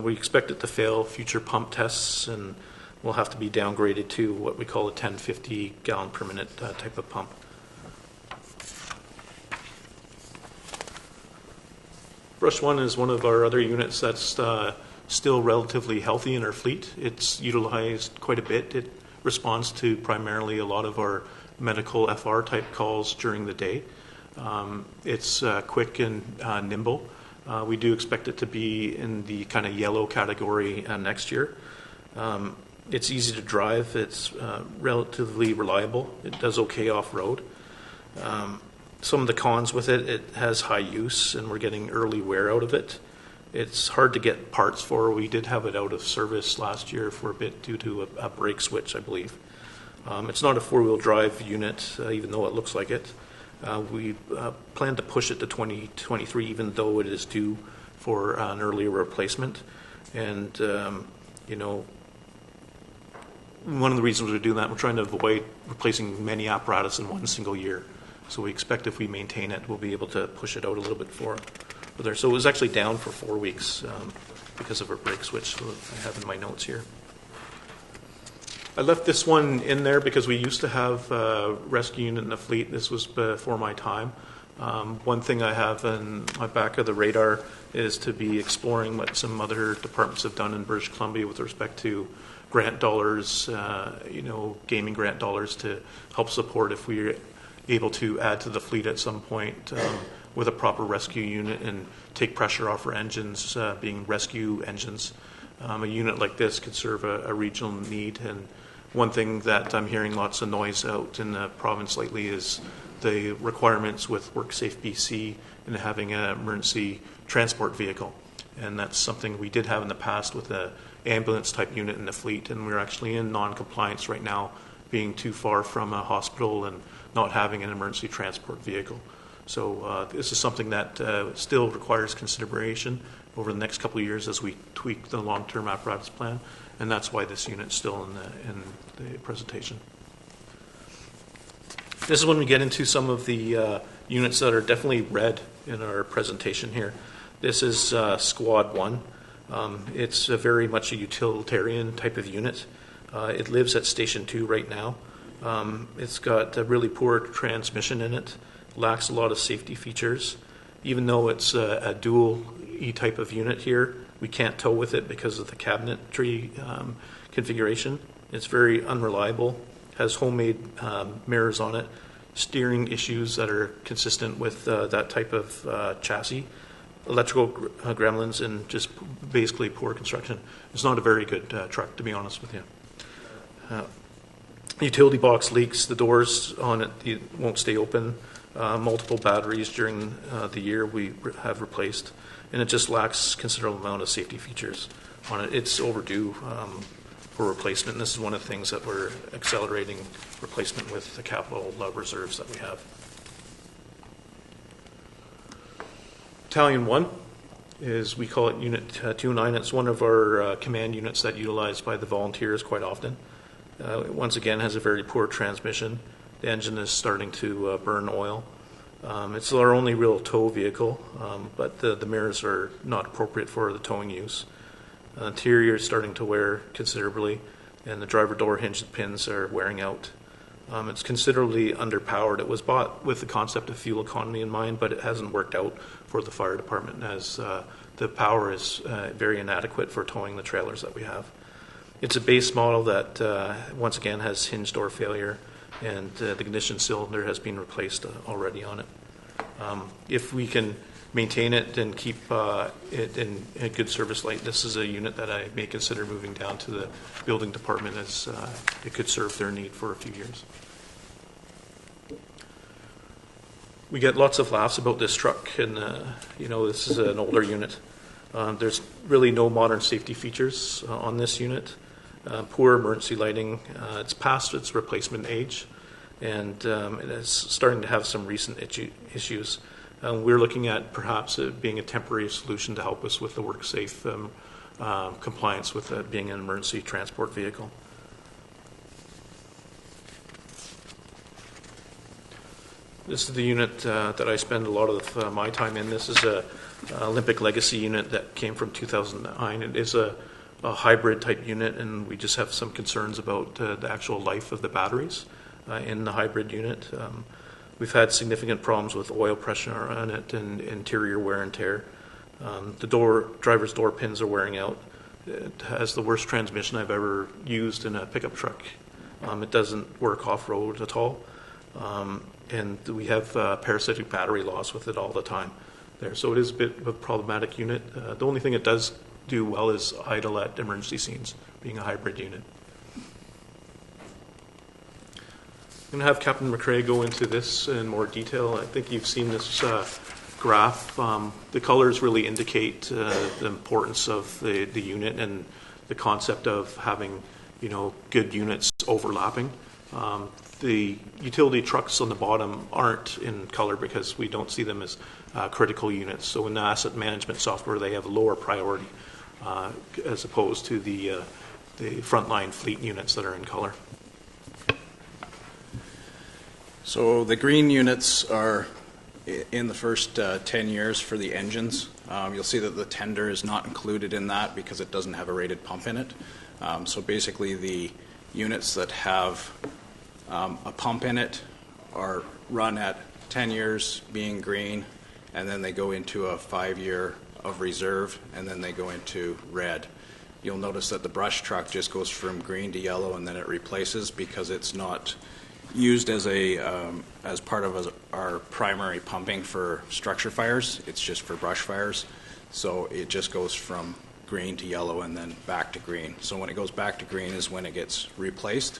We expect it to fail future pump tests, and will have to be downgraded to what we call a 1050 gallon per minute type of pump. Brush 1 is one of our other units that's still relatively healthy in our fleet. It's utilized quite a bit. It responds to primarily a lot of our medical FR type calls during the day. It's quick and nimble. We do expect it to be in the kind of yellow category next year. It's easy to drive. It's relatively reliable. It does okay off-road. Some of the cons with it, it has high use and we're getting early wear out of it. It's hard to get parts for. We did have it out of service last year for a bit due to a brake switch, I believe. It's not a four-wheel drive unit, even though it looks like it. We plan to push it to 2023, even though it is due for an earlier replacement. And, one of the reasons we're doing that, we're trying to avoid replacing many apparatus in one single year. So we expect if we maintain it, we'll be able to push it out a little bit further. So it was actually down for 4 weeks because of our brake switch, so I have in my notes here. I left this one in there because we used to have a rescue unit in the fleet. This was before my time. One thing I have in my back of the radar is to be exploring what some other departments have done in British Columbia with respect to grant dollars, gaming grant dollars to help support if we're able to add to the fleet at some point with a proper rescue unit and take pressure off our engines being rescue engines. A unit like this could serve a regional need. And one thing that I'm hearing lots of noise out in the province lately is the requirements with WorkSafe BC and having an emergency transport vehicle. And that's something we did have in the past with an ambulance type unit in the fleet, and we're actually in non-compliance right now, being too far from a hospital and not having an emergency transport vehicle. So this is something that still requires consideration over the next couple of years as we tweak the long-term apparatus plan, and that's why this unit's still in the presentation. This is when we get into some of the units that are definitely red in our presentation here. This is Squad 1. It's very much a utilitarian type of unit. It lives at Station 2 right now. It's got a really poor transmission in it, lacks a lot of safety features. Even though it's a dual E-type of unit here, We can't tow with it because of the cabinetry configuration. It's very unreliable, has homemade mirrors on it, steering issues that are consistent with that type of chassis, electrical gremlins, and just basically poor construction. It's not a very good truck, to be honest with you. Utility box leaks, the doors on it won't stay open. Multiple batteries during the year we have replaced, and it just lacks considerable amount of safety features on it. It's overdue for replacement, and this is one of the things that we're accelerating replacement with the capital reserves that we have. Battalion 1 is, we call it Unit 209. It's one of our command units that utilized by the volunteers quite often. Once again, has a very poor transmission. The engine is starting to burn oil. It's our only real tow vehicle, but the mirrors are not appropriate for the towing use. The interior is starting to wear considerably, and the driver door hinge pins are wearing out. It's considerably underpowered. It was bought with the concept of fuel economy in mind, but it hasn't worked out for the fire department, as the power is very inadequate for towing the trailers that we have. It's a base model that, once again, has hinge door failure, and the ignition cylinder has been replaced already on it. If we can maintain it and keep it in a good service light, this is a unit that I may consider moving down to the building department, as it could serve their need for a few years. We get lots of laughs about this truck, and this is an older unit. There's really no modern safety features on this unit. Poor emergency lighting. It's past its replacement age, and it is starting to have some recent issues. We're looking at perhaps it being a temporary solution to help us with the WorkSafe compliance with it being an emergency transport vehicle. This is the unit that I spend a lot of my time in. This is a Olympic Legacy unit that came from 2009. It is a hybrid type unit, and we just have some concerns about the actual life of the batteries in the hybrid unit. We've had significant problems with oil pressure on it and interior wear and tear. The driver's door pins are wearing out. It has the worst transmission I've ever used in a pickup truck. It doesn't work off-road at all. And we have parasitic battery loss with it all the time there. So it is a bit of a problematic unit. The only thing it does do well is idle at emergency scenes, being a hybrid unit. I'm going to have Captain McRae go into this in more detail. I think you've seen this graph. The colors really indicate the importance of the unit and the concept of having, good units overlapping. The utility trucks on the bottom aren't in color because we don't see them as critical units. So in the asset management software, they have a lower priority as opposed to the frontline fleet units that are in color. So the green units are in the first 10 years for the engines. You'll see that the tender is not included in that because it doesn't have a rated pump in it. So basically the units that have a pump in it are run at 10 years being green, and then they go into a 5-year of reserve, and then they go into red. You'll notice that the brush truck just goes from green to yellow, and then it replaces because it's not used as as part of our primary pumping for structure fires. It's just for brush fires. So it just goes from green to yellow and then back to green. So when it goes back to green is when it gets replaced.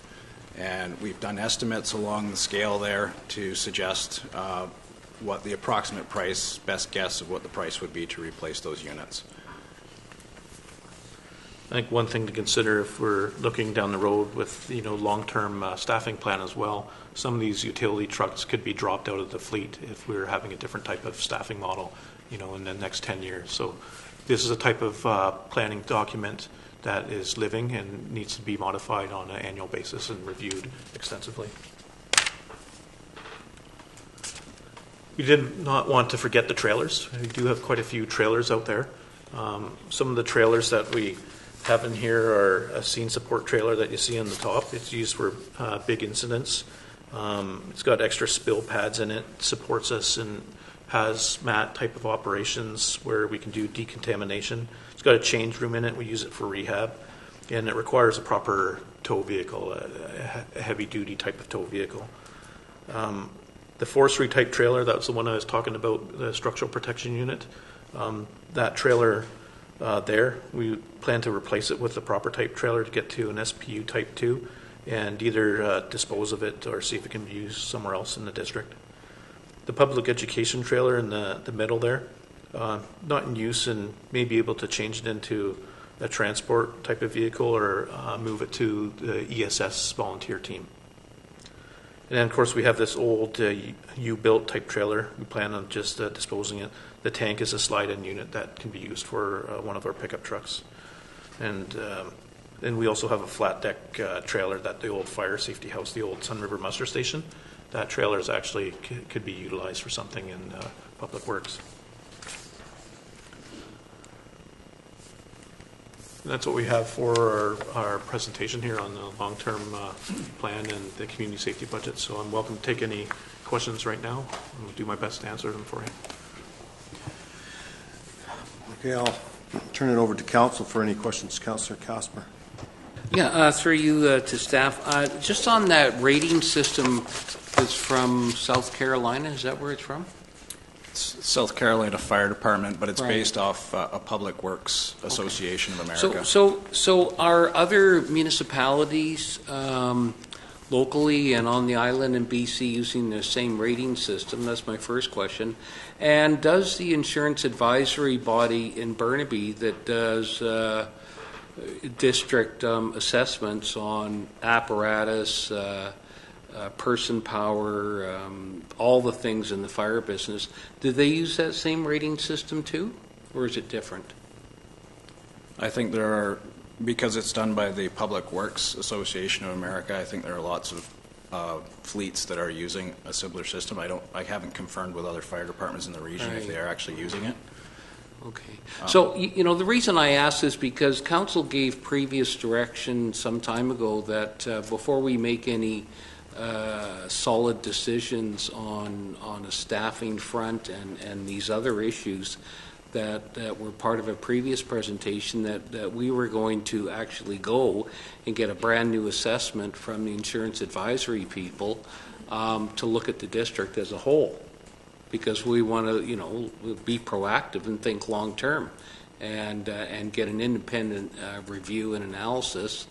And we've done estimates along the scale there to suggest what the approximate price, best guess of what the price would be to replace those units. I think one thing to consider if we're looking down the road with long-term staffing plan as well, some of these utility trucks could be dropped out of the fleet if we're having a different type of staffing model, in the next 10 years. So this is a type of planning document that is living and needs to be modified on an annual basis and reviewed extensively. We did not want to forget the trailers. We do have quite a few trailers out there. Some of the trailers that we have in here are a scene support trailer that you see on the top. It's used for big incidents. It's got extra spill pads in it. Supports us in hazmat type of operations where we can do decontamination. It's got a change room in it. We use it for rehab, and it requires a proper tow vehicle, a heavy-duty type of tow vehicle. The forestry type trailer, that was the one I was talking about, the structural protection unit. That trailer there, we plan to replace it with the proper type trailer to get to an SPU type 2 and either dispose of it or see if it can be used somewhere else in the district. The public education trailer in the middle there, not in use, and may be able to change it into a transport type of vehicle or move it to the ESS volunteer team. And then, of course, we have this old U-built type trailer. We plan on just disposing it. The tank is a slide-in unit that can be used for one of our pickup trucks. And we also have a flat deck trailer that the old fire safety house, the old Sun River Muster Station, that trailer is actually could be utilized for something in Public Works. And that's what we have for our presentation here on the long-term plan and the community safety budget. So I'm welcome to take any questions right now. I'll do my best to answer them for you. Okay, I'll turn it over to council for any questions. Councillor Casper. Yeah, through you to staff. Just on that rating system that's from South Carolina, is that where it's from? It's South Carolina Fire Department, but it's Right. based off a Public Works Association of America. So are other municipalities locally and on the island in BC using the same rating system? That's my first question. And does the insurance advisory body in Burnaby that does district assessments on apparatus, person power, all the things in the fire business, do they use that same rating system too, or is it different? I think there are, because it's done by the Public Works Association of America, I think there are lots of fleets that are using a similar system. I haven't confirmed with other fire departments in the region if they are actually using it. Okay. So, you know, the reason I ask is because council gave previous direction some time ago that before we make any solid decisions on a staffing front and these other issues that were part of a previous presentation, that we were going to actually go and get a brand new assessment from the insurance advisory people to look at the district as a whole, because we want to, you know, be proactive and think long term, and get an independent review and analysis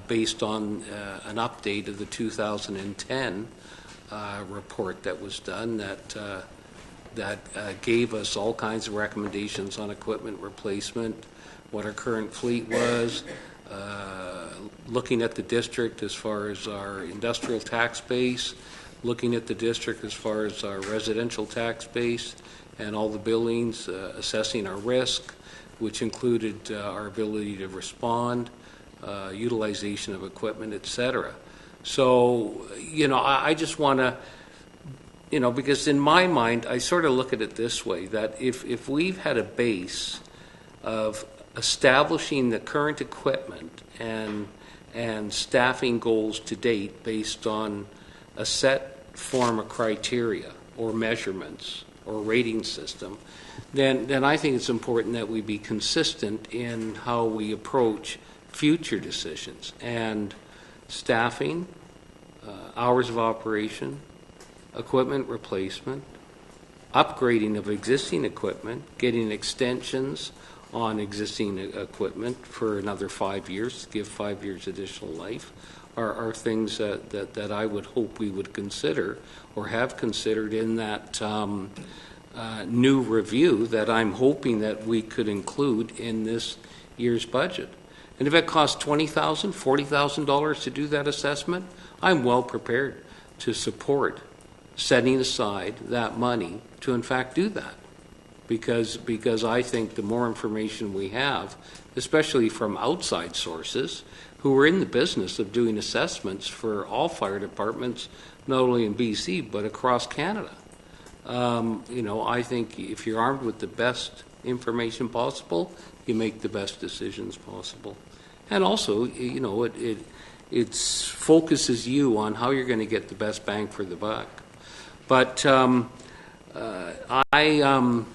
based on an update of the 2010 report that was done that gave us all kinds of recommendations on equipment replacement, what our current fleet was, looking at the district as far as our industrial tax base, looking at the district as far as our residential tax base and all the buildings, assessing our risk, which included our ability to respond, utilization of equipment, etc. So, you know, I just want to, you know, because in my mind, I sort of look at it this way, that if we've had a base of establishing the current equipment and staffing goals to date based on a set form of criteria or measurements or rating system, then I think it's important that we be consistent in how we approach future decisions. And staffing, hours of operation, equipment replacement, upgrading of existing equipment, getting extensions on existing equipment for another 5 years, to give 5 years additional life, are things that I would hope we would consider or have considered in that new review that I'm hoping that we could include in this year's budget. And if it costs $20,000, $40,000 to do that assessment, I'm well prepared to support setting aside that money to in fact do that. Because I think the more information we have, especially from outside sources who are in the business of doing assessments for all fire departments, not only in BC but across Canada, you know, I think if you're armed with the best information possible, you make the best decisions possible. And also, you know, it focuses you on how you're going to get the best bang for the buck. But I'm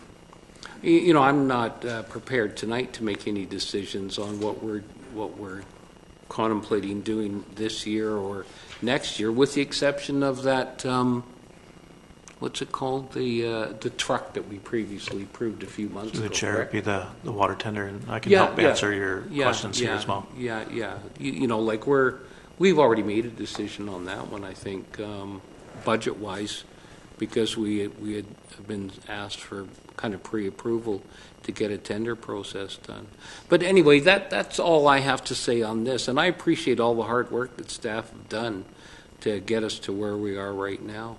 not prepared tonight to make any decisions on what we're contemplating doing this year or next year, with the exception of that, what's it called, the truck that we previously approved a few months ago. The chair would correct? be the water tender, and I can help answer your questions here as well. Yeah. Like we've already made a decision on that one, I think, budget-wise, because we had been asked for kind of pre-approval to get a tender process done. But anyway, that's all I have to say on this, and I appreciate all the hard work that staff have done to get us to where we are right now.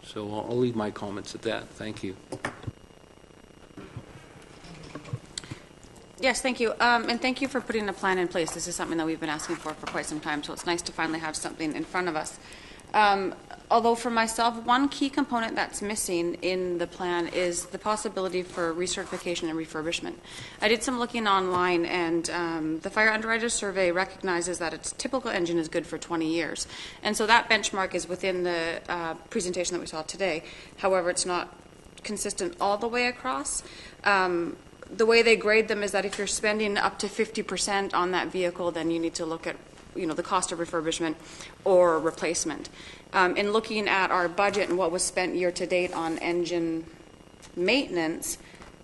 So I'll leave my comments at that. Thank you. Yes, thank you. And thank you for putting a plan in place. This is something that we've been asking for quite some time, so it's nice to finally have something in front of us. Although for myself, one key component that's missing in the plan is the possibility for recertification and refurbishment. I did some looking online, and the Fire Underwriters Survey recognizes that its typical engine is good for 20 years. And so that benchmark is within the presentation that we saw today. However, it's not consistent all the way across. The way they grade them is that if you're spending up to 50% on that vehicle, then you need to look at the cost of refurbishment or replacement. In looking at our budget and what was spent year to date on engine maintenance,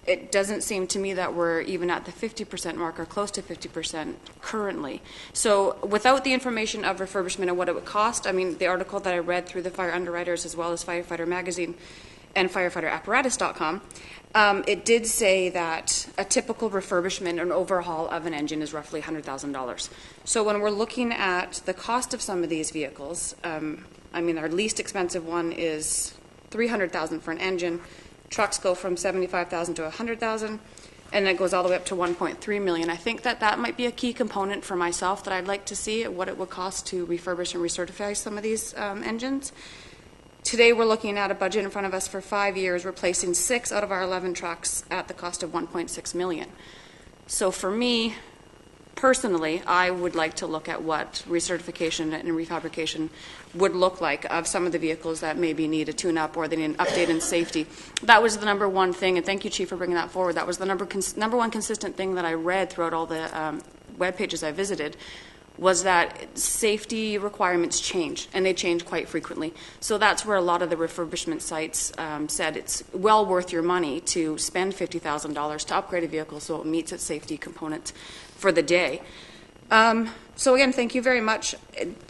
it doesn't seem to me that we're even at the 50% mark or close to 50% currently. So without the information of refurbishment and what it would cost, I mean, the article that I read through the Fire Underwriters as well as Firefighter Magazine and firefighterapparatus.com, it did say that a typical refurbishment and overhaul of an engine is roughly $100,000. So when we're looking at the cost of some of these vehicles, I mean, our least expensive one is $300,000 for an engine. Trucks go from $75,000 to $100,000, and it goes all the way up to $1.3 million. I think that might be a key component for myself that I'd like to see, what it would cost to refurbish and recertify some of these engines. Today we're looking at a budget in front of us for 5 years, replacing 6 out of our 11 trucks at the cost of $1.6 million. So for me, personally, I would like to look at what recertification and refabrication would look like of some of the vehicles that maybe need a tune-up or they need an update in safety. That was the number one thing, and thank you, Chief, for bringing that forward. That was the number one consistent thing that I read throughout all the web pages I visited, was that safety requirements change, and they change quite frequently. So that's where a lot of the refurbishment sites said it's well worth your money to spend $50,000 to upgrade a vehicle so it meets its safety components for the day. So again, thank you very much.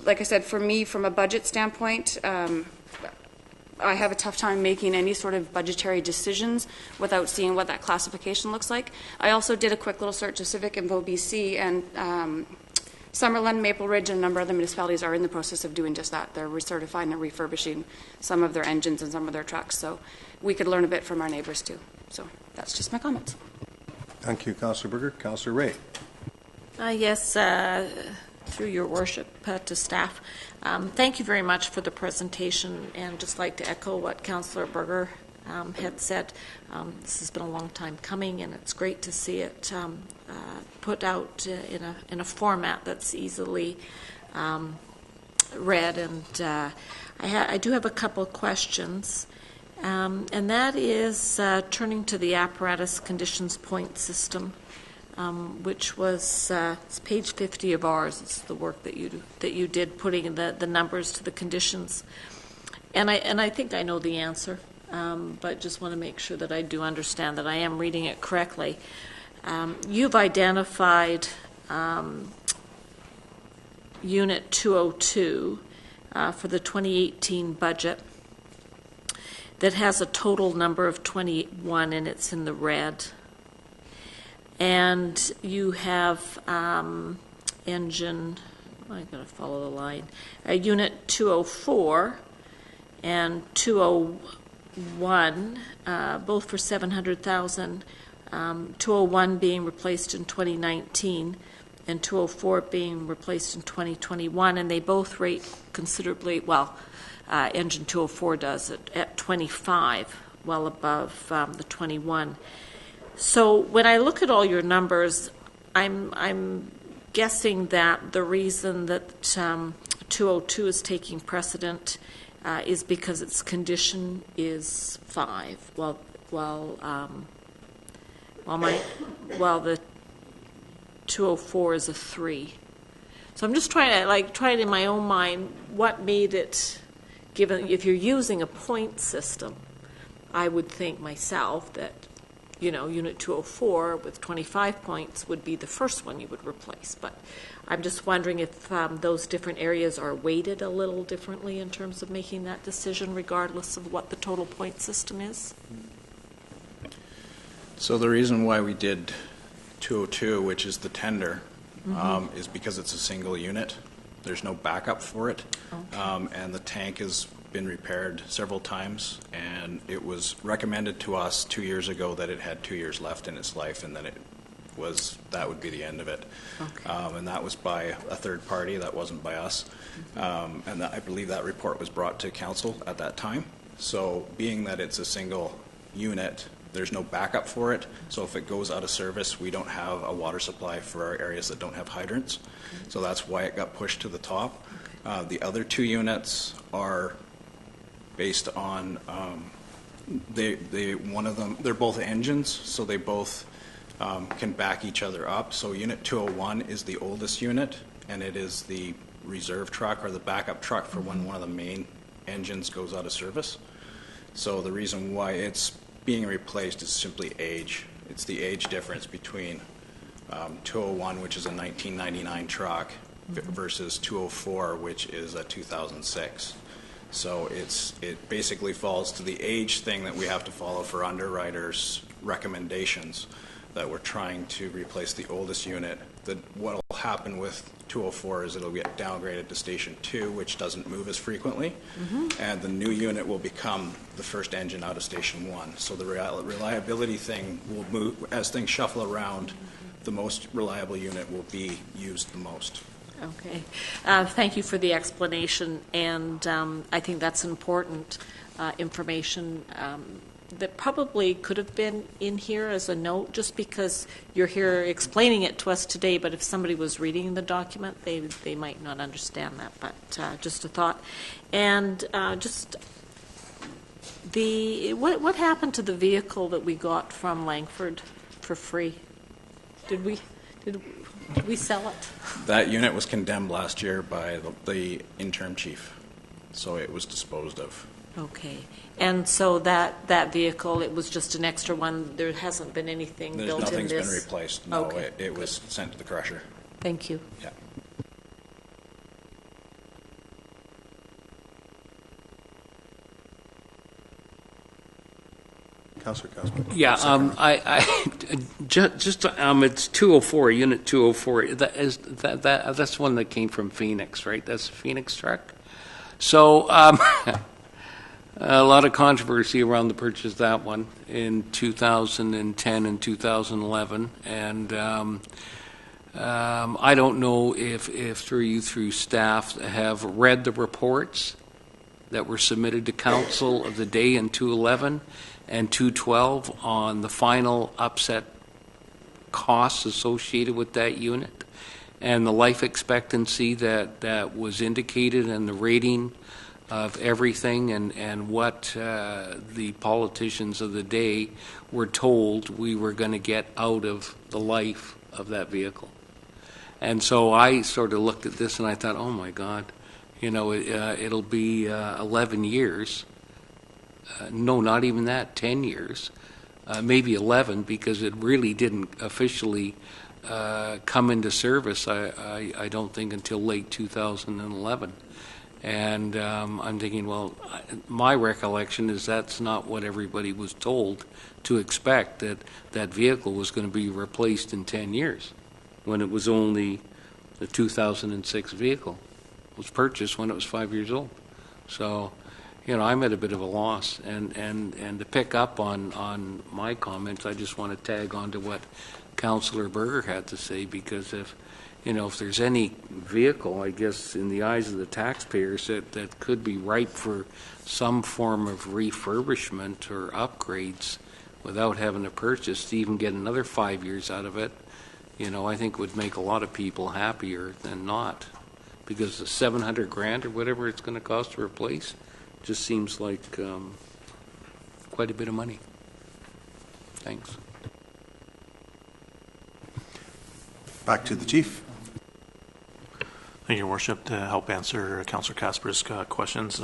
Like I said, for me, from a budget standpoint, I have a tough time making any sort of budgetary decisions without seeing what that classification looks like. I also did a quick little search of Civic Info BC, and Summerlin, Maple Ridge, and a number of other municipalities are in the process of doing just that. They're recertifying and refurbishing some of their engines and some of their trucks. So we could learn a bit from our neighbors too. So that's just my comments. Thank you, Councillor Berger. Councillor Ray. Yes, through your worship to staff. Thank you very much for the presentation, and just like to echo what Councillor Berger had said. This has been a long time coming, and it's great to see it put out in a format that's easily read. And I do have a couple of questions, and that is turning to the apparatus conditions point system, which was it's page 50 of ours. It's the work that you did, putting the numbers to the conditions, and I think I know the answer. But just want to make sure that I do understand that I am reading it correctly. You've identified Unit 202 for the 2018 budget that has a total number of 21, and it's in the red. And you have engine, I've got to follow the line, Unit 204 and 201, both for $700,000, 201 being replaced in 2019 and 204 being replaced in 2021, and they both rate considerably, well, engine 204 does at 25, well above the 21. So when I look at all your numbers, I'm guessing that the reason that 202 is taking precedent is because its condition is 5, while the 204 is a 3. So I'm just trying to in my own mind what made it, given if you're using a point system, I would think myself that, Unit 204 with 25 points would be the first one you would replace. But I'm just wondering if those different areas are weighted a little differently in terms of making that decision, regardless of what the total point system is. So the reason why we did 202, which is the tender, is because it's a single unit. There's no backup for it. Okay. And the tank has been repaired several times, and it was recommended to us 2 years ago that it had 2 years left in its life, and then that would be the end of it. Okay. And that was by a third party. That wasn't by us. And I believe that report was brought to council at that time. So being that it's a single unit, there's no backup for it. So if it goes out of service, we don't have a water supply for our areas that don't have hydrants. Okay. So that's why it got pushed to the top. Okay. The other 2 units are based on they're both engines, so they both can back each other up. So Unit 201 is the oldest unit, and it is the reserve truck or the backup truck for when one of the main engines goes out of service. So the reason why it's being replaced is simply age. It's the age difference between 201, which is a 1999 truck, versus 204, which is a 2006. So it basically falls to the age thing that we have to follow for underwriters' recommendations, that we're trying to replace the oldest unit. What will happen with 204 is it'll get downgraded to Station 2, which doesn't move as frequently, and the new unit will become the first engine out of Station 1. So the reliability thing will move, as things shuffle around, the most reliable unit will be used the most. Okay. Thank you for the explanation, and I think that's important information that probably could have been in here as a note, just because you're here explaining it to us today, but if somebody was reading the document, they might not understand that, but just a thought. And just what happened to the vehicle that we got from Langford for free? Did we sell it? That unit was condemned last year by the interim chief, so it was disposed of. Okay. And so that vehicle, it was just an extra one. There hasn't been anything built in this? Nothing's been replaced. No, okay. It was sent to the crusher. Thank you. Yeah. Councillor Cosmo. Yeah, it's 204, Unit 204. That's one that came from Phoenix, right? That's a Phoenix truck. So a lot of controversy around the purchase of that one in 2010 and 2011, and I don't know if through staff have read the reports that were submitted to council of the day in 211 and 212 on the final upset costs associated with that unit and the life expectancy that was indicated and the rating of everything and what the politicians of the day were told we were going to get out of the life of that vehicle. And so I sort of looked at this and I thought, oh my God, it'll be 11 years. No, not even that, 10 years, maybe 11, because it really didn't officially come into service, I don't think, until late 2011. And I'm thinking, well, my recollection is that's not what everybody was told to expect, that vehicle was going to be replaced in 10 years, when it was only the 2006 vehicle. It was purchased when it was 5 years old. So, I'm at a bit of a loss, and to pick up on my comments, I just want to tag on to what Councillor Berger had to say, because if there's any vehicle, I guess, in the eyes of the taxpayers that could be ripe for some form of refurbishment or upgrades without having to purchase to even get another 5 years out of it, I think would make a lot of people happier than not, because the $700,000 or whatever it's going to cost to replace, Just seems like quite a bit of money. Thanks. Back to the chief. Thank you, Your Worship. To help answer Councillor Casper's questions,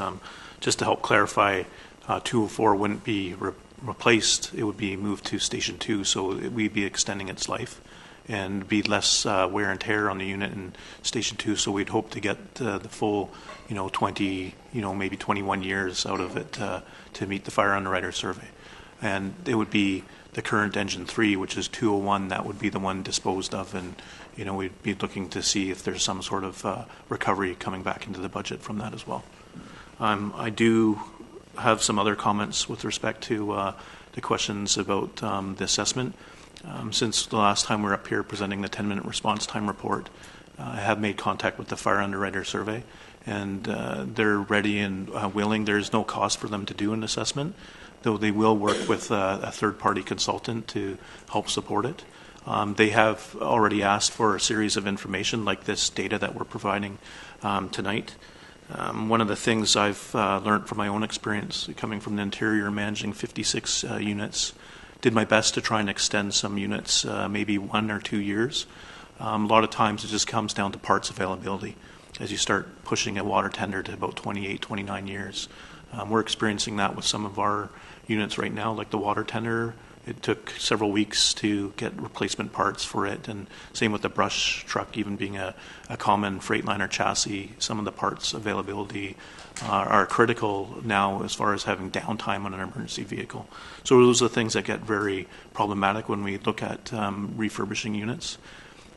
just to help clarify, 204 wouldn't be replaced. It would be moved to Station 2, so we'd be extending its life and be less wear and tear on the unit in Station 2. So we'd hope to get the full, 20, maybe 21 years out of it to meet the fire underwriter survey. And it would be the current engine 3, which is 201, that would be the one disposed of, and we'd be looking to see if there's some sort of recovery coming back into the budget from that as well. I do have some other comments with respect to the questions about the assessment. Since the last time we were up here presenting the 10-minute response time report, I have made contact with the fire underwriter survey, and they're ready and willing. There's no cost for them to do an assessment, though they will work with a third-party consultant to help support it. They have already asked for a series of information like this data that we're providing tonight. One of the things I've learned from my own experience coming from the interior, managing 56 units, did my best to try and extend some units maybe 1 or 2 years. A lot of times it just comes down to parts availability as you start pushing a water tender to about 28, 29 years. We're experiencing that with some of our units right now, like the water tender. It took several weeks to get replacement parts for it, and same with the brush truck, even being a common Freightliner chassis. Some of the parts availability are critical now as far as having downtime on an emergency vehicle. So those are the things that get very problematic when we look at refurbishing units.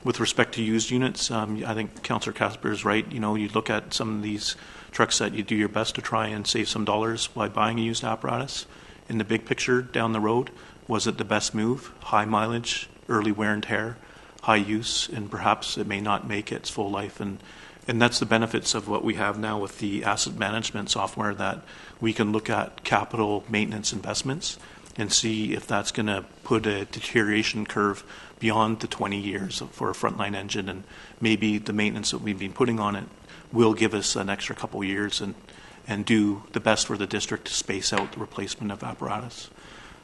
With respect to used units, I think Councillor Casper is right. You look at some of these trucks that you do your best to try and save some dollars by buying a used apparatus. In the big picture down the road, was it the best move? High mileage, early wear and tear, high use, and perhaps it may not make its full life. And that's the benefits of what we have now with the asset management software, that we can look at capital maintenance investments and see if that's going to put a deterioration curve beyond the 20 years for a frontline engine, and maybe the maintenance that we've been putting on it will give us an extra couple years and do the best for the district to space out the replacement of apparatus.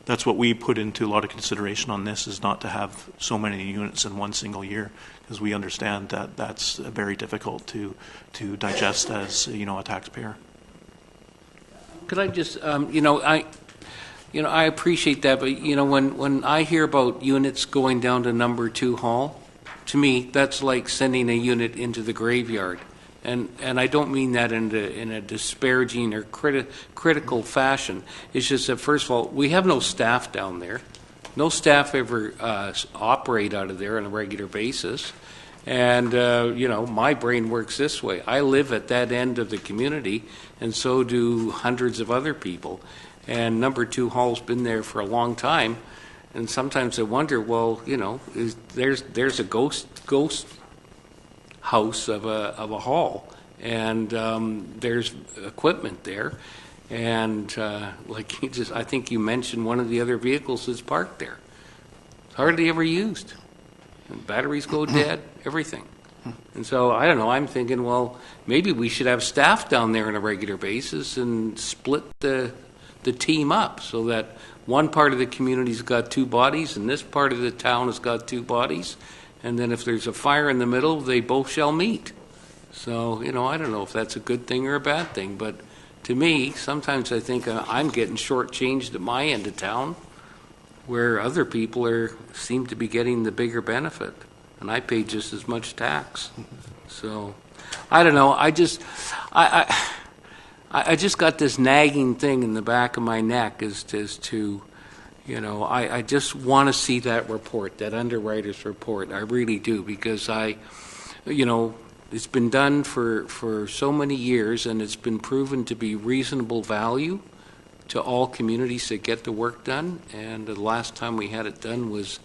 That's what we put into a lot of consideration on this, is not to have so many units in one single year, because we understand that that's very difficult to digest as a taxpayer. Could I just, I appreciate that, but when I hear about units going down to number 2 hall, to me that's like sending a unit into the graveyard. And I don't mean that in a disparaging or critical fashion. It's just that, first of all, we have no staff down there. No staff ever operate out of there on a regular basis. And, my brain works this way. I live at that end of the community, and so do hundreds of other people. And number 2 hall's been there for a long time. And sometimes I wonder, well, there's a ghost house of a hall, and there's equipment there, and I think you mentioned one of the other vehicles is parked there. It's hardly ever used, and batteries go dead, everything. And so I don't know, I'm thinking, well, maybe we should have staff down there on a regular basis and split the team up so that one part of the community's got 2 bodies and this part of the town has got 2 bodies. And then if there's a fire in the middle, they both shall meet. So, I don't know if that's a good thing or a bad thing. But to me, sometimes I think I'm getting shortchanged at my end of town, where other people seem to be getting the bigger benefit. And I pay just as much tax. So, I don't know. I just got this nagging thing in the back of my neck as to I just want to see that report, that underwriter's report. I really do, because it's been done for so many years, and it's been proven to be reasonable value to all communities that get the work done. And the last time we had it done was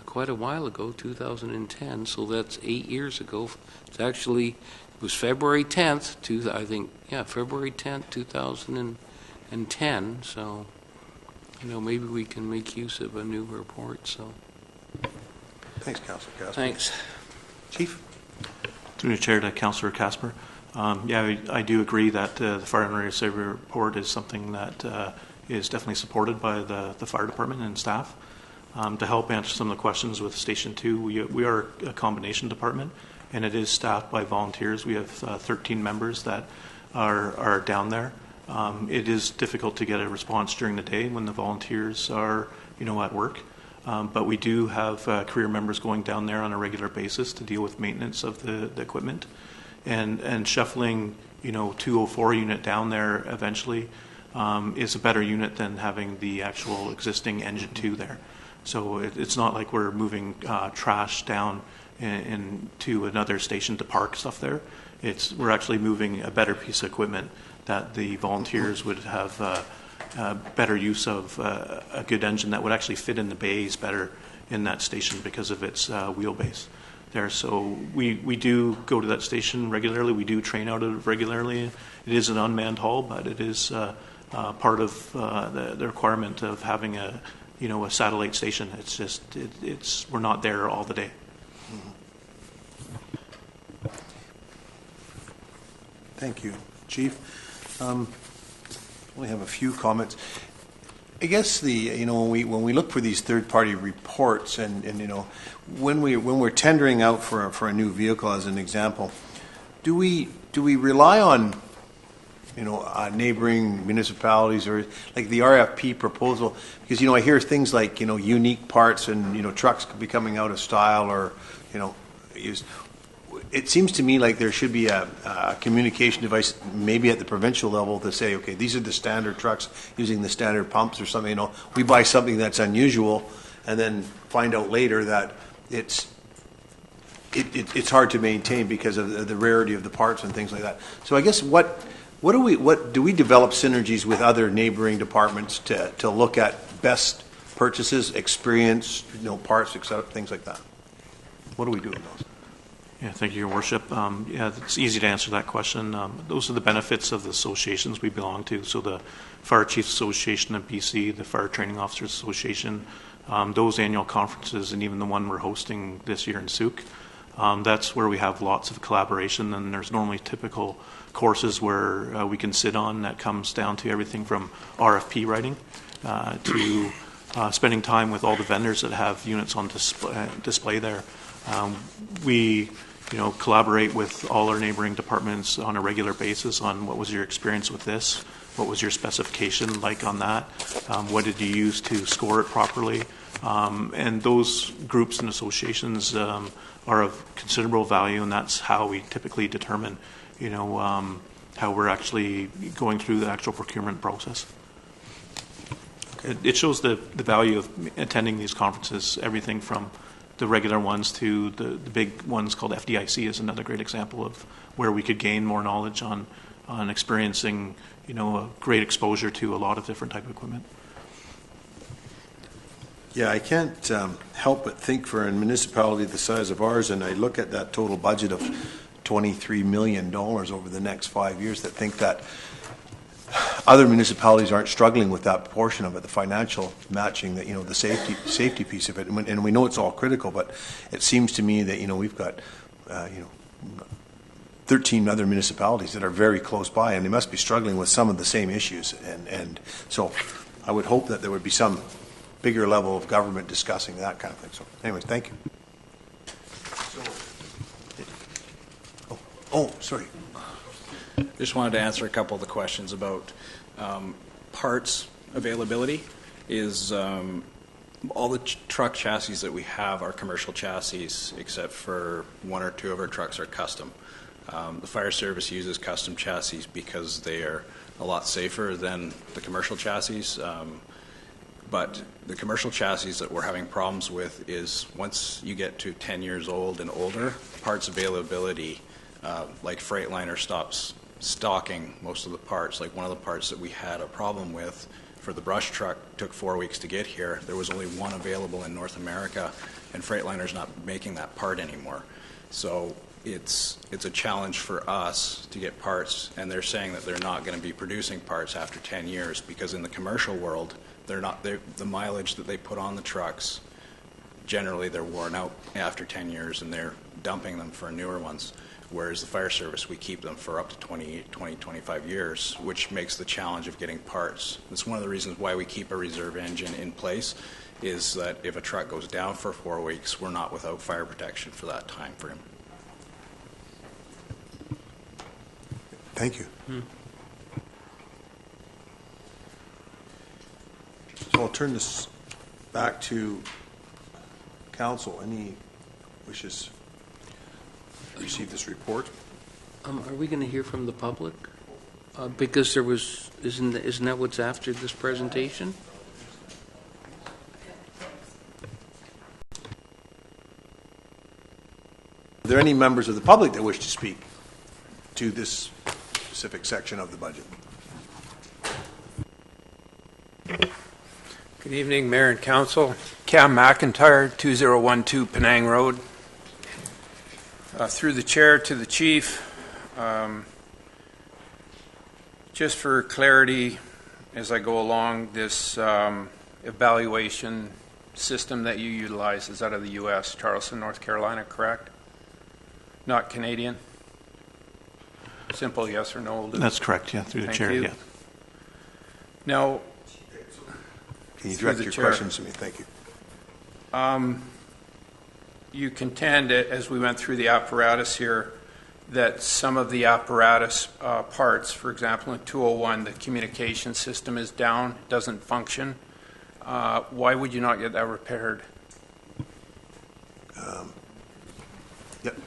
quite a while ago, 2010. So that's 8 years ago. It was February 10th, February 10th, 2010. So. Maybe we can make use of a new report. So, Thanks, Councillor Casper. Thanks, Chief. Through the chair to Councillor Casper, Yeah, I do agree that the Fire and Area Safety Report is something that is definitely supported by the fire department and staff. To help answer some of the questions with Station 2, we are a combination department, and it is staffed by volunteers. We have 13 members that are down there. It is difficult to get a response during the day when the volunteers are, at work. But we do have career members going down there on a regular basis to deal with maintenance of the equipment. And shuffling, 204 unit down there eventually is a better unit than having the actual existing engine 2 there. So it's not like we're moving trash down into another station to park stuff there. We're actually moving a better piece of equipment that the volunteers would have better use of, a good engine that would actually fit in the bays better in that station because of its wheelbase there. So we do go to that station regularly. We do train out of it regularly. It is an unmanned haul, but it is part of the requirement of having a satellite station. It's just we're not there all the day. Thank you, Chief. We have a few comments. I guess when we look for these third-party reports, and when we're tendering out for a new vehicle, as an example, do we rely on neighboring municipalities or like the RFP proposal? Because I hear things like unique parts and trucks could be coming out of style or used. It seems to me like there should be a communication device, maybe at the provincial level, to say, okay, these are the standard trucks using the standard pumps or something. We buy something that's unusual, and then find out later that it's hard to maintain because of the rarity of the parts and things like that. So I guess what do we develop synergies with other neighboring departments to look at best purchases, experience, parts, etc., things like that? What do we do with those? Yeah, thank you, Your Worship. It's easy to answer that question. Those are the benefits of the associations we belong to. So the Fire Chiefs Association of BC, the Fire Training Officers Association, those annual conferences, and even the one we're hosting this year in Sooke, that's where we have lots of collaboration. And there's normally typical courses where we can sit on that comes down to everything from RFP writing to spending time with all the vendors that have units on display there. We collaborate with all our neighboring departments on a regular basis on what was your experience with this, what was your specification like on that, what did you use to score it properly, and those groups and associations are of considerable value, and that's how we typically determine how we're actually going through the actual procurement process. It shows the value of attending these conferences, everything from the regular ones to the big ones called FDIC is another great example of where we could gain more knowledge on experiencing a great exposure to a lot of different type of equipment. Yeah, I can't help but think for a municipality the size of ours, and I look at that total budget of $23 million over the next 5 years, that think that other municipalities aren't struggling with that portion of it, the financial matching, that the safety piece of it, and we know it's all critical. But it seems to me that we've got 13 other municipalities that are very close by, and they must be struggling with some of the same issues. And so, I would hope that there would be some bigger level of government discussing that kind of thing. So, anyways, thank you. Sorry. Just wanted to answer a couple of the questions about parts availability. Is all the truck chassis that we have are commercial chassis, except for one or two of our trucks are custom. The fire service uses custom chassis because they are a lot safer than the commercial chassis. But the commercial chassis that we're having problems with is once you get to 10 years old and older, parts availability, like Freightliner stops stocking most of the parts. Like one of the parts that we had a problem with for the brush truck took 4 weeks to get here. There was only one available in North America, and Freightliner's not making that part anymore. So it's a challenge for us to get parts, and they're saying that they're not going to be producing parts after 10 years because in the commercial world, the mileage that they put on the trucks, generally they're worn out after 10 years and they're dumping them for newer ones. whereas the fire service, we keep them for up to 20, 25 years, which makes the challenge of getting parts. That's one of the reasons why we keep a reserve engine in place, is that if a truck goes down for 4 weeks, we're not without fire protection for that time frame. Thank you. So I'll turn this back to council. Any wishes to receive this report? Are we going to hear from the public? Because there was, isn't that what's after this presentation? Are there any members of the public that wish to speak to this specific section of the budget? Good evening, Mayor and Council. Cam McIntyre, 2012 Penang Road. Through the chair to the chief, just for clarity as I go along, this evaluation system that you utilize is out of the U.S., Charleston, North Carolina, correct? Not Canadian? Simple yes or no. That's correct, yeah, through the Thank chair, you. yeah. Now, Can you direct the your chair. questions to me? Thank you. you contend, as we went through the apparatus here, that some of the apparatus parts, for example, in 201, the communication system is down, doesn't function. Why would you not get that repaired?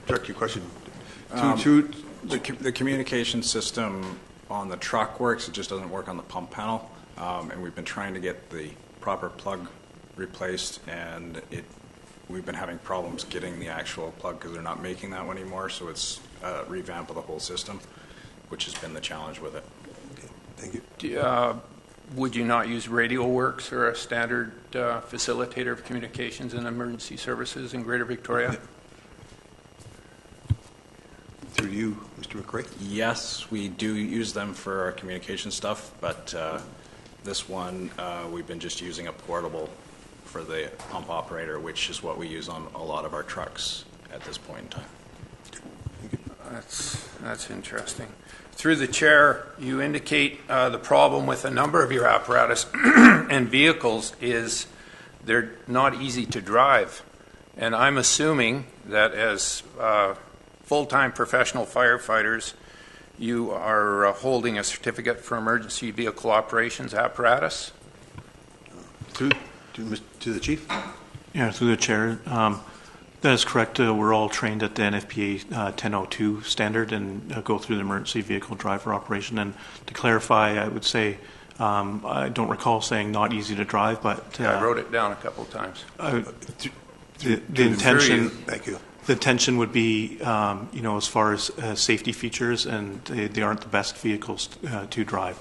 Direct your question The communication system on the truck works, it just doesn't work on the pump panel. And we've been trying to get the proper plug replaced, and we've been having problems getting the actual plug because they're not making that one anymore, so it's a revamp of the whole system, which has been the challenge with it. Okay, thank you. Would you not use Radio Works or a standard facilitator of communications and emergency services in Greater Victoria? Through you, Mr. McRae. Yes, we do use them for our communication stuff, but this one, we've been just using a portable for the pump operator, which is what we use on a lot of our trucks at this point in time. That's interesting. Through the chair, you indicate the problem with a number of your apparatus and vehicles is they're not easy to drive. And I'm assuming that as full-time professional firefighters, you are holding a certificate for emergency vehicle operations apparatus? To the chief. Yeah, through the chair. That is correct. We're all trained at the NFPA 1002 standard and go through the emergency vehicle driver operation. And to clarify, I would say I don't recall saying not easy to drive, but I wrote it down a couple of times. The intention. Thank you. The intention would be, as far as safety features, and they aren't the best vehicles to drive.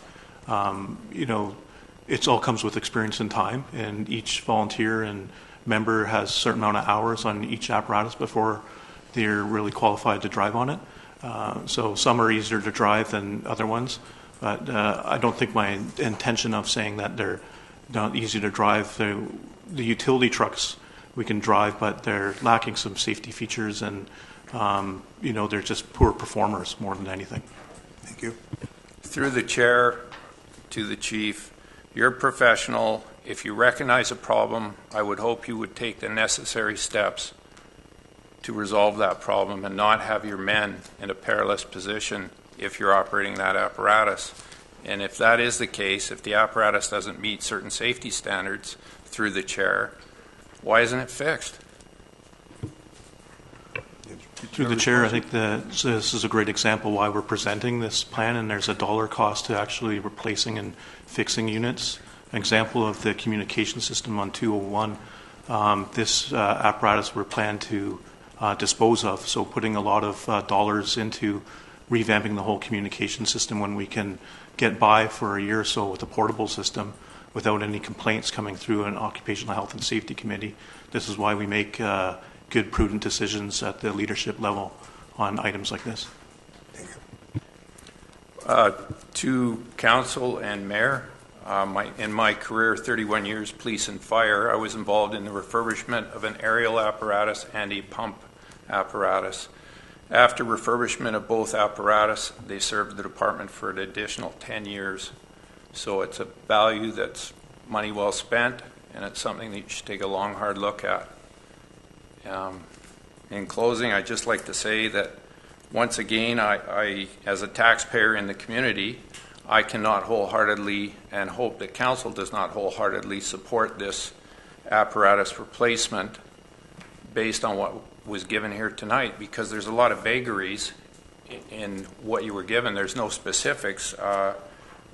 It all comes with experience and time, and each volunteer and member has a certain amount of hours on each apparatus before they're really qualified to drive on it. So some are easier to drive than other ones, but I don't think my intention of saying that they're not easy to drive. The utility trucks we can drive, but they're lacking some safety features, and they're just poor performers more than anything. Thank you. Through the chair to the chief, you're professional. If you recognize a problem, I would hope you would take the necessary steps to resolve that problem and not have your men in a perilous position if you're operating that apparatus. And if that is the case, if the apparatus doesn't meet certain safety standards, through the chair, why isn't it fixed? Through the chair, I think this is a great example why we're presenting this plan, and there's a dollar cost to actually replacing and fixing units. An example of the communication system on 201, this apparatus we're planned to dispose of, so putting a lot of dollars into revamping the whole communication system when we can get by for a year or so with a portable system without any complaints coming through an occupational health and safety committee. This is why we make good, prudent decisions at the leadership level on items like this. To council and mayor, in my career, 31 years police and fire, I was involved in the refurbishment of an aerial apparatus and a pump apparatus. After refurbishment of both apparatus, they served the department for an additional 10 years. So it's a value that's money well spent, and it's something that you should take a long, hard look at. In closing, I'd just like to say that once again, I, as a taxpayer in the community, I cannot wholeheartedly, and hope that council does not wholeheartedly support this apparatus replacement based on what was given here tonight, because there's a lot of vagaries in what you were given. There's no specifics.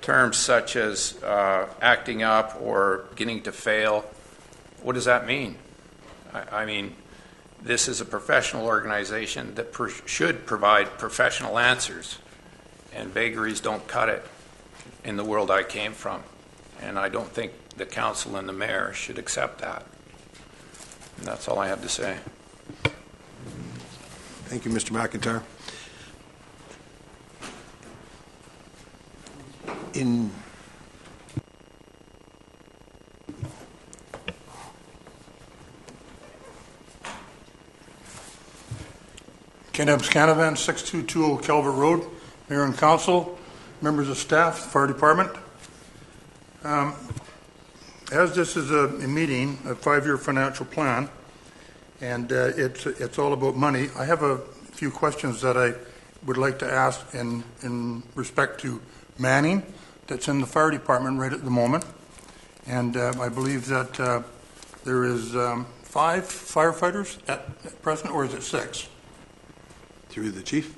Terms such as acting up or beginning to fail, what does that mean? I mean, this is a professional organization that should provide professional answers, and vagaries don't cut it in the world I came from. And I don't think the council and the mayor should accept that. And that's all I have to say. Thank you, Mr. McIntyre. Ken Canavan, 6220 Calvert Road, Mayor and Council, members of staff, Fire Department. As this is a meeting, a 5-year financial plan, and it's all about money, I have a few questions that I would like to ask in respect to manning that's in the Fire Department right at the moment. And I believe that there is 5 firefighters at present, or is it 6? Through the chief.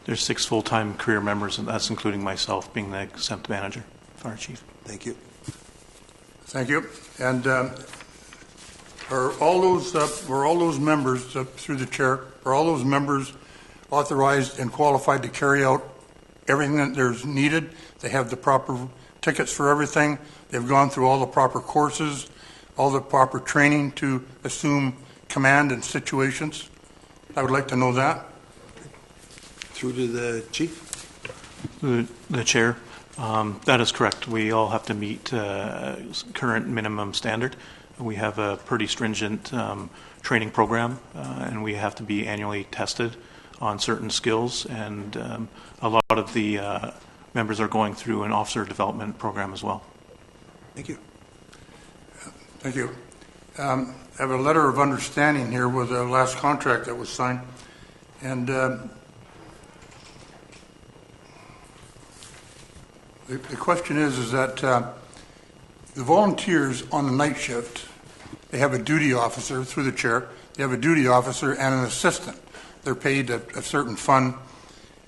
There's 6 full-time career members, and that's including myself being the exempt manager, fire chief. Thank you. Thank you. And are all those members through the chair? Are all those members authorized and qualified to carry out everything that there's needed? They have the proper tickets for everything. They've gone through all the proper courses, all the proper training to assume command in situations. I would like to know that. Through to the chief. The chair. That is correct. We all have to meet current minimum standard. We have a pretty stringent training program, and we have to be annually tested on certain skills, and a lot of the members are going through an officer development program as well. Thank you. Thank you. I have a letter of understanding here with the last contract that was signed, and the question is that the volunteers on the night shift, they have a duty officer through the chair. They have a duty officer and an assistant. They're paid a certain fund.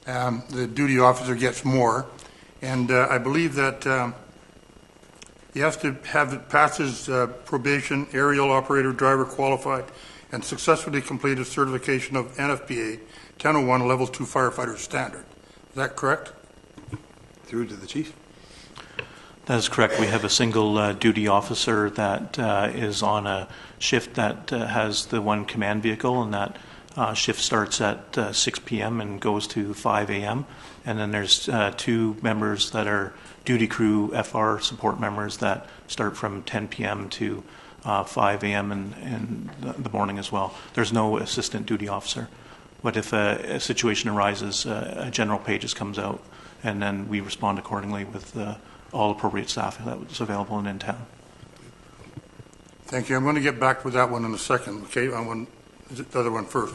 The duty officer gets more, and I believe that he has to have passes probation, aerial operator, driver qualified, and successfully completed certification of NFPA 1001 Level 2 firefighter standard. Is that correct? Through to the chief. That is correct. We have a single duty officer that is on a shift that has the one command vehicle, and that shift starts at 6 p.m. and goes to 5 a.m. And then there's 2 members that are duty crew FR support members that start from 10 p.m. to 5 a.m. in the morning as well. There's no assistant duty officer. But if a situation arises, a general page just comes out, and then we respond accordingly with all appropriate staff that's available in town. Thank you. I'm going to get back with that one in a second. Okay, the other one first.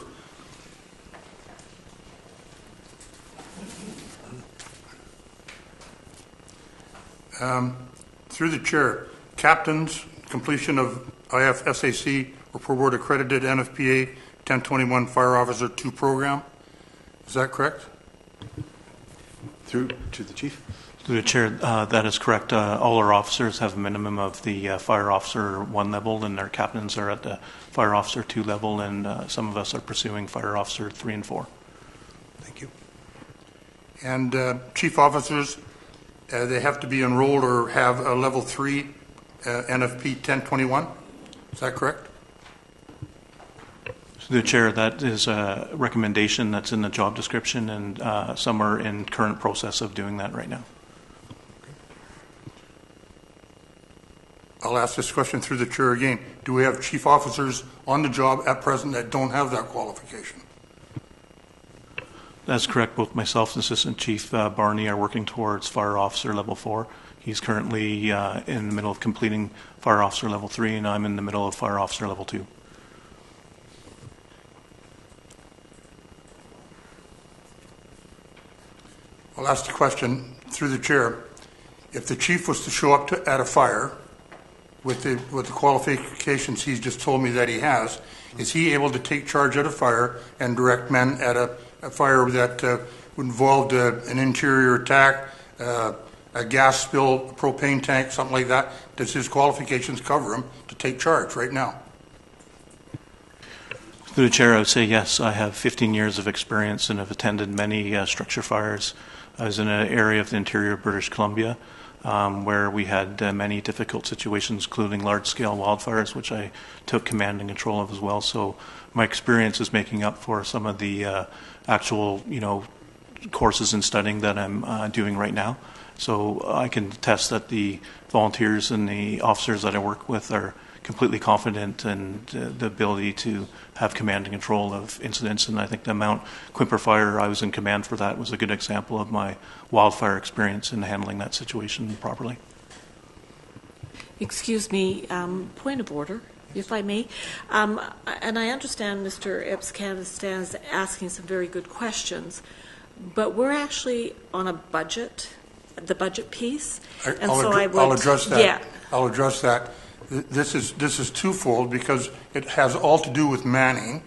Through the chair, captains, completion of IFSAC or per board accredited NFPA 1021 Fire Officer 2 program. Is that correct? Through to the chief. Through the chair, that is correct. All our officers have a minimum of the Fire Officer 1 level, and our captains are at the Fire Officer 2 level, and some of us are pursuing Fire Officer 3 and 4. Thank you. And chief officers, they have to be enrolled or have a level 3 NFP 1021. Is that correct? Through the chair, that is a recommendation that's in the job description, and some are in current process of doing that right now. I'll ask this question through the chair again. Do we have chief officers on the job at present that don't have that qualification? That's correct. Both myself and Assistant Chief Barney are working towards Fire Officer Level 4. He's currently in the middle of completing Fire Officer Level 3, and I'm in the middle of Fire Officer Level 2. I'll ask the question through the chair. If the chief was to show up at a fire with the qualifications he's just told me that he has, is he able to take charge at a fire and direct men at a fire that would involve an interior attack, a gas spill, a propane tank, something like that? Does his qualifications cover him to take charge right now? Through the chair, I would say yes. I have 15 years of experience and have attended many structure fires. I was in an area of the interior of British Columbia where we had many difficult situations, including large-scale wildfires, which I took command and control of as well. So my experience is making up for some of the actual, courses and studying that I'm doing right now. So I can attest that the volunteers and the officers that I work with are completely confident in the ability to have command and control of incidents. And I think the Mount Quimper fire, I was in command for that, was a good example of my wildfire experience in handling that situation properly. Excuse me, point of order, if I may. And I understand Mr. Epps-Canada stands asking some very good questions, but we're actually on a budget, the budget piece. I'll address that. Yeah. I'll address that. This is twofold because it has all to do with manning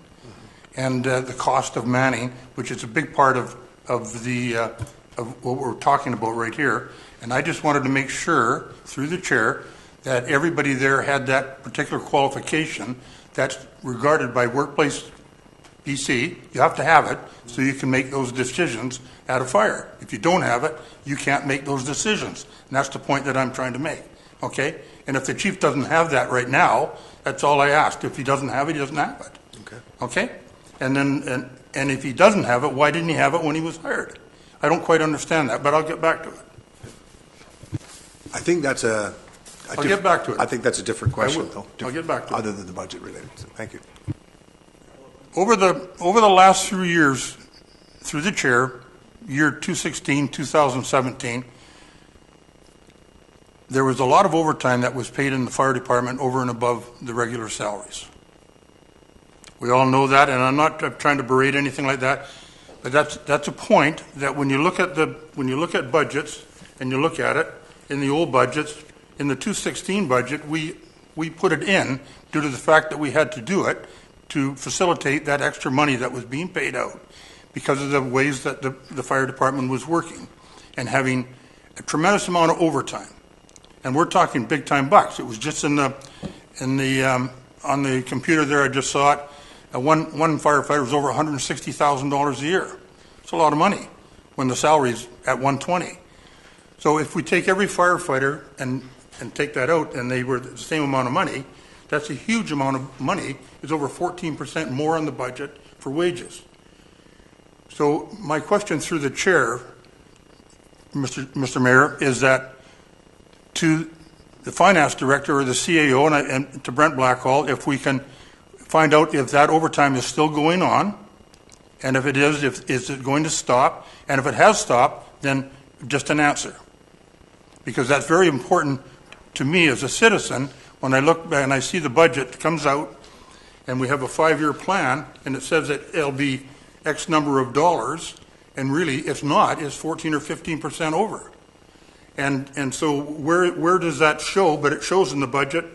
and the cost of manning, which is a big part of what we're talking about right here. And I just wanted to make sure, through the chair, that everybody there had that particular qualification that's regarded by Workplace BC. You have to have it so you can make those decisions at a fire. If you don't have it, you can't make those decisions. And that's the point that I'm trying to make. Okay? And if the chief doesn't have that right now, that's all I asked. If he doesn't have it, he doesn't have it. Okay. Okay? And if he doesn't have it, why didn't he have it when he was hired? I don't quite understand that, but I'll get back to it. I think that's I'll get back to it. I think that's a different question, though. I'll get back to it. Other than the budget related. So thank you. Over the last 3 years, through the chair, year 2016, 2017, there was a lot of overtime that was paid in the fire department over and above the regular salaries. We all know that, and I'm not trying to berate anything like that, but that's a point that when you look at budgets and you look at it in the old budgets, in the 2016 budget, we put it in due to the fact that we had to do it to facilitate that extra money that was being paid out because of the ways that the fire department was working and having a tremendous amount of overtime. And we're talking big time bucks. It was just on the computer there. I just saw it. One firefighter was over $160,000 a year. It's a lot of money when the salary's at $120,000. So if we take every firefighter and take that out, and they were the same amount of money, that's a huge amount of money. It's over 14% more on the budget for wages. So my question through the chair, Mr. Mayor, is that to the finance director or the CAO and to Brent Blackhall, if we can find out if that overtime is still going on, and if it is it going to stop, and if it has stopped, then just an answer. Because that's very important to me as a citizen when I look back and I see the budget comes out and we have a 5-year plan and it says that it'll be X number of dollars, and really it's not, it's 14 or 15% over. And so where does that show? But it shows in the budget,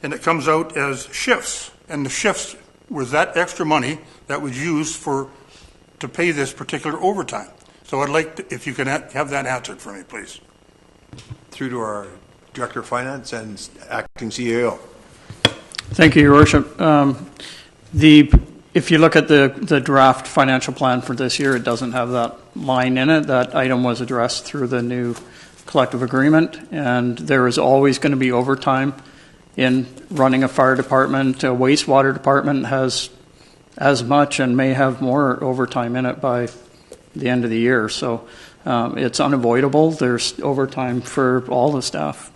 and it comes out as shifts. And the shifts was that extra money that was used to pay this particular overtime. So I'd like if you can have that answered for me, please. Through to our Director of Finance and Acting CAO. Thank you, Your Worship. If you look at the draft financial plan for this year, it doesn't have that line in it. That item was addressed through the new collective agreement, and there is always going to be overtime in running a fire department. A wastewater department has as much and may have more overtime in it by the end of the year. So it's unavoidable. There's overtime for all the staff.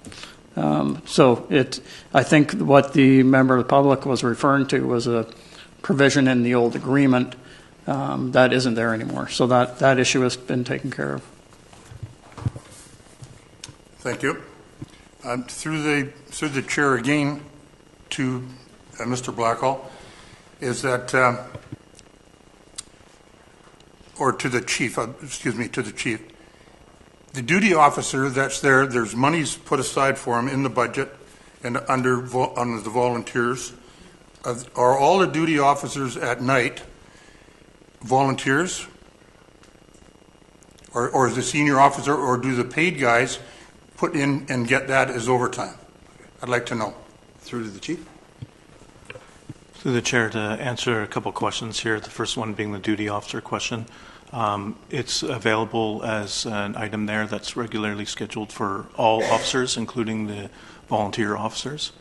I think what the member of the public was referring to was a provision in the old agreement that isn't there anymore. So that issue has been taken care of. Thank you. Through the chair again to Mr. Blackhall, is that, or to the chief, to the chief. The duty officer that's there, there's monies put aside for him in the budget and under the volunteers. Are all the duty officers at night volunteers? Or is the senior officer, or do the paid guys put in and get that as overtime? I'd like to know. Through to the chief. Through the chair, to answer a couple questions here, the first one being the duty officer question. It's available as an item there that's regularly scheduled for all officers, including the volunteer officers.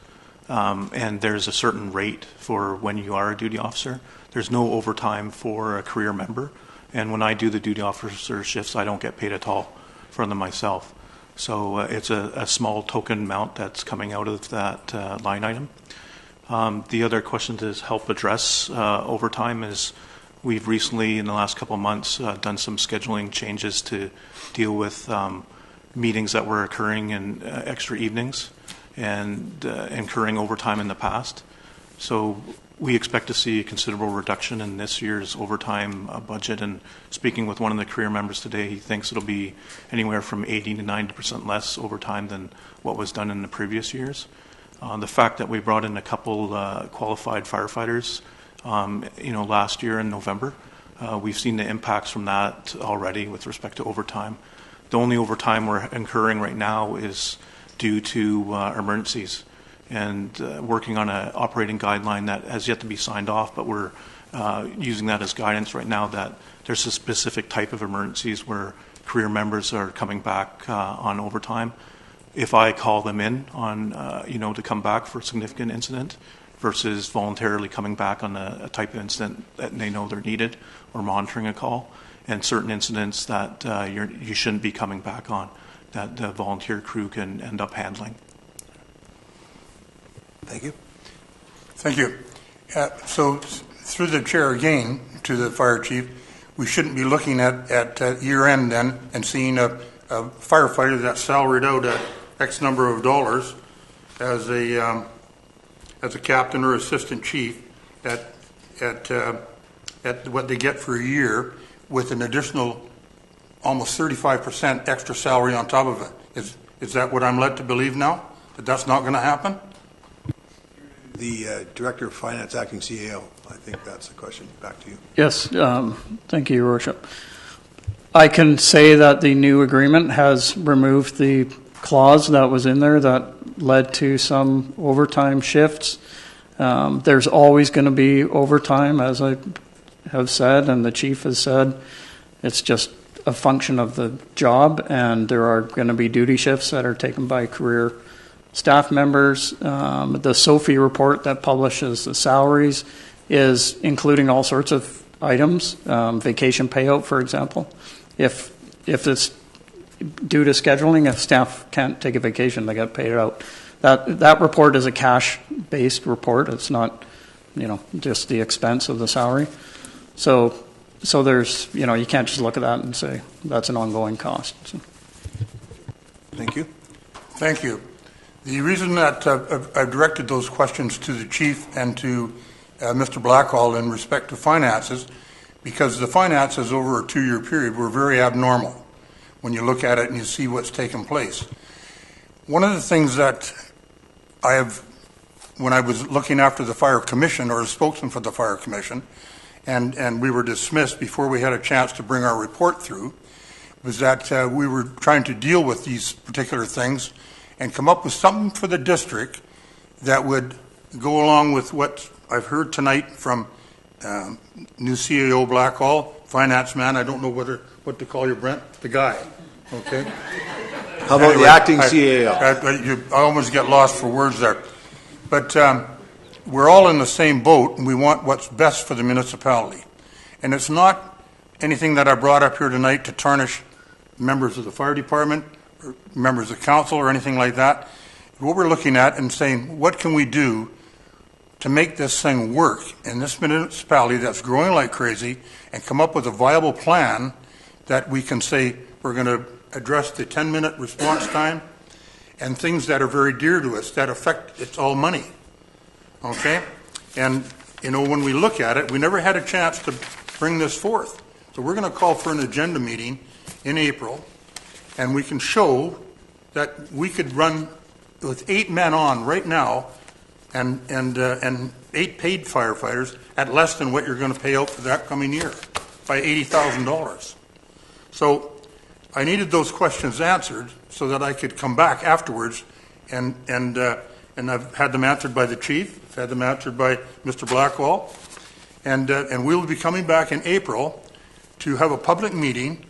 And there's a certain rate for when you are a duty officer. There's no overtime for a career member. And when I do the duty officer shifts, I don't get paid at all for them myself. So it's a small token amount that's coming out of that line item. The other question to help address overtime is we've recently, in the last couple of months, done some scheduling changes to deal with meetings that were occurring in extra evenings and incurring overtime in the past. So we expect to see a considerable reduction in this year's overtime budget. And speaking with one of the career members today, he thinks it'll be anywhere from 80 to 90% less overtime than what was done in the previous years. The fact that we brought in a couple qualified firefighters, last year in November, we've seen the impacts from that already with respect to overtime. The only overtime we're incurring right now is due to emergencies and working on an operating guideline that has yet to be signed off, but we're using that as guidance right now that there's a specific type of emergencies where career members are coming back on overtime. If I call them in on, to come back for a significant incident versus voluntarily coming back on a type of incident that they know they're needed or monitoring a call, and certain incidents that you shouldn't be coming back on, that the volunteer crew can end up handling. Thank you. Thank you. So through the chair again to the fire chief, we shouldn't be looking at year end then and seeing a firefighter that's salaried out at X number of dollars as a captain or assistant chief at what they get for a year with an additional almost 35% extra salary on top of it. Is that what I'm led to believe now? That that's not going to happen? The Director of Finance, Acting CAO, I think that's the question. Back to you. Yes, thank you, Your Worship. I can say that the new agreement has removed the clause that was in there that led to some overtime shifts. There's always going to be overtime, as I have said, and the chief has said. It's just a function of the job, and there are going to be duty shifts that are taken by career staff members. The SOFI report that publishes the salaries is including all sorts of items, vacation payout, for example. If it's due to scheduling, if staff can't take a vacation, they get paid out. That report is a cash-based report. It's not, just the expense of the salary. So there's, you can't just look at that and say that's an ongoing cost. So. Thank you. Thank you. The reason that I've directed those questions to the chief and to Mr. Blackhall in respect to finances, because the finances over a 2-year period were very abnormal when you look at it and you see what's taken place. One of the things that when I was looking after the Fire Commission or a spokesman for the Fire Commission, and we were dismissed before we had a chance to bring our report through, was that we were trying to deal with these particular things and come up with something for the district that would go along with what I've heard tonight from new CAO Blackhall, finance man. I don't know what to call you, Brent, the guy. Okay. How about the acting CAO? I almost get lost for words there. But we're all in the same boat, and we want what's best for the municipality. And it's not anything that I brought up here tonight to tarnish members of the fire department or members of council or anything like that. What we're looking at and saying, what can we do to make this thing work in this municipality that's growing like crazy and come up with a viable plan that we can say we're going to address the 10-minute response time and things that are very dear to us that affect, it's all money. Okay? And, you know, when we look at it, we never had a chance to bring this forth. So we're going to call for an agenda meeting in April, and we can show that we could run with 8 men on right now and 8 paid firefighters at less than what you're going to pay out for that coming year by $80,000. So I needed those questions answered so that I could come back afterwards, and I've had them answered by the chief, I've had them answered by Mr. Blackwell, and we'll be coming back in April to have a public meeting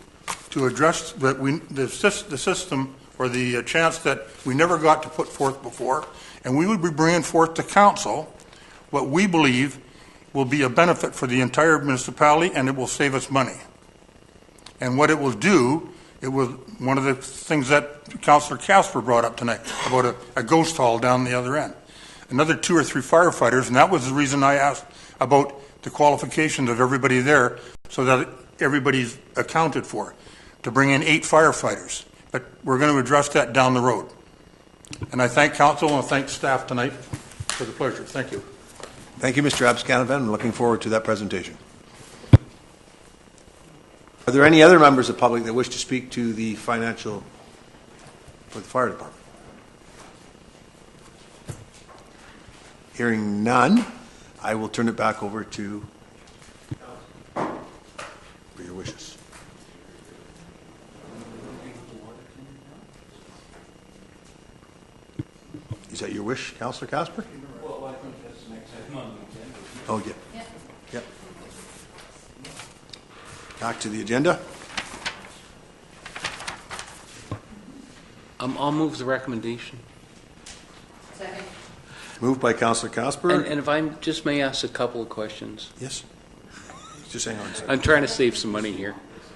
to address the system or the chance that we never got to put forth before, and we would be bringing forth to council what we believe will be a benefit for the entire municipality, and it will save us money. And what it will do, it will, one of the things that Councillor Casper brought up tonight about a ghost hall down the other end. Another 2 or 3 firefighters, and that was the reason I asked about the qualifications of everybody there so that everybody's accounted for, to bring in 8 firefighters. But we're going to address that down the road. And I thank council and I thank staff tonight for the pleasure. Thank you. Thank you, Mr. Abscanovan. I'm looking forward to that presentation. Are there any other members of the public that wish to speak to the financial for the fire department? Hearing none, I will turn it back over to for your wishes. Is that your wish, Councillor Casper? Well, I think that's the next item on the agenda. Oh, yeah. Yep. Back to the agenda. I'll move the recommendation. Second. Moved by Councillor Casper. And if I just may ask a couple of questions. Yes. Just hang on a second. I'm trying to save some money here.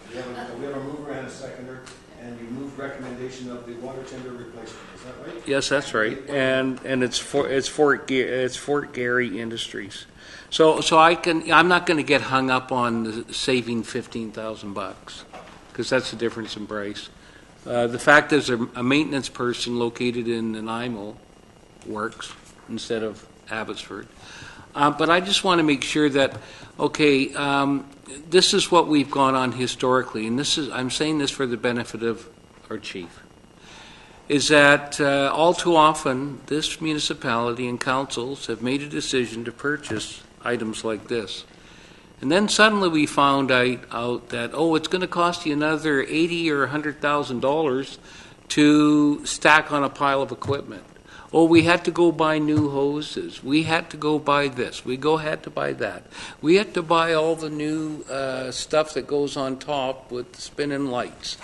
We have a mover and a seconder, and you moved recommendation of the water tender replacement. Is that right? Yes, that's right. And it's Fort Garry Industries. So I'm not going to get hung up on the saving $15,000 because that's the difference in price. The fact is a maintenance person located in Nanaimo works instead of Abbotsford. But I just want to make sure that, okay, this is what we've gone on historically, and I'm saying this for the benefit of our chief, is that all too often this municipality and councils have made a decision to purchase items like this. And then suddenly we found out that, it's going to cost you another $80,000 or $100,000 to stack on a pile of equipment. We had to go buy new hoses. We had to go buy this. Had to buy that. We had to buy all the new stuff that goes on top with the spinning lights.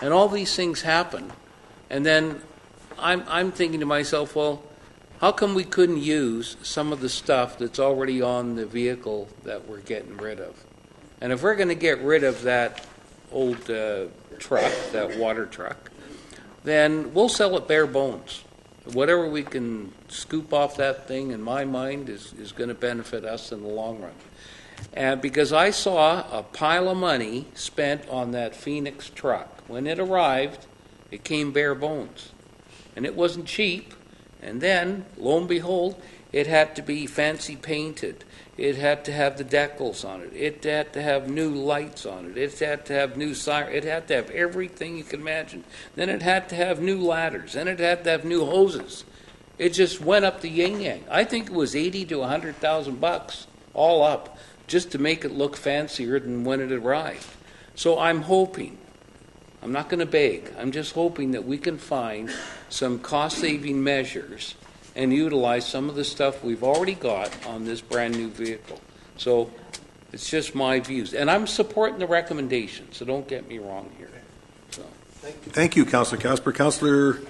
And all these things happen. And then I'm thinking to myself, how come we couldn't use some of the stuff that's already on the vehicle that we're getting rid of? And if we're going to get rid of that old truck, that water truck, then we'll sell it bare bones. Whatever we can scoop off that thing, in my mind, is going to benefit us in the long run. And because I saw a pile of money spent on that Phoenix truck. When it arrived, it came bare bones. And it wasn't cheap. And then, lo and behold, it had to be fancy painted. It had to have the decals on it. It had to have new lights on it. It had to have new siren. It had to have everything you can imagine. Then it had to have new ladders. Then it had to have new hoses. It just went up the yin-yang. I think it was $80,000 to $100,000 all up just to make it look fancier than when it arrived. So I'm hoping, I'm not going to beg, I'm just hoping that we can find some cost-saving measures and utilize some of the stuff we've already got on this brand-new vehicle. So it's just my views. And I'm supporting the recommendation, so don't get me wrong here. So. Thank you, Councillor Casper. Councillor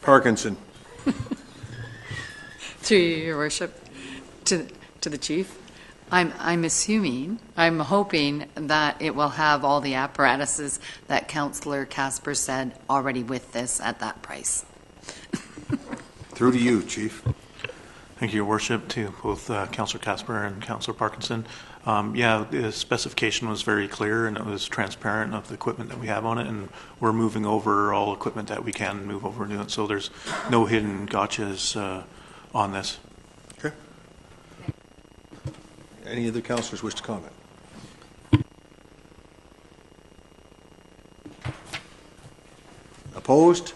Parkinson. Through you, Your Worship, to the chief, I'm hoping that it will have all the apparatuses that Councillor Casper said already with this at that price. Through to you, Chief. Thank you, Your Worship, to both Councillor Casper and Councillor Parkinson. The specification was very clear and it was transparent of the equipment that we have on it, and we're moving over all equipment that we can move over to it. So there's no hidden gotchas on this. Okay. Any other councillors wish to comment? Opposed?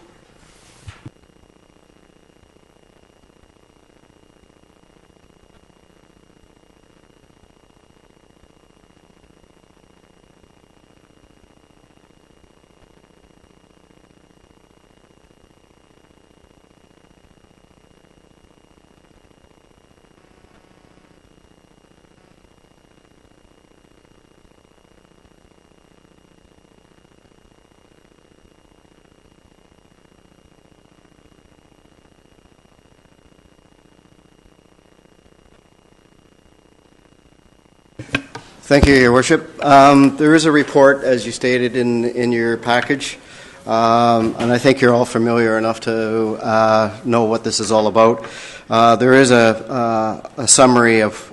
Thank you, Your Worship. There is a report, as you stated, in your package, and I think you're all familiar enough to know what this is all about. There is a summary of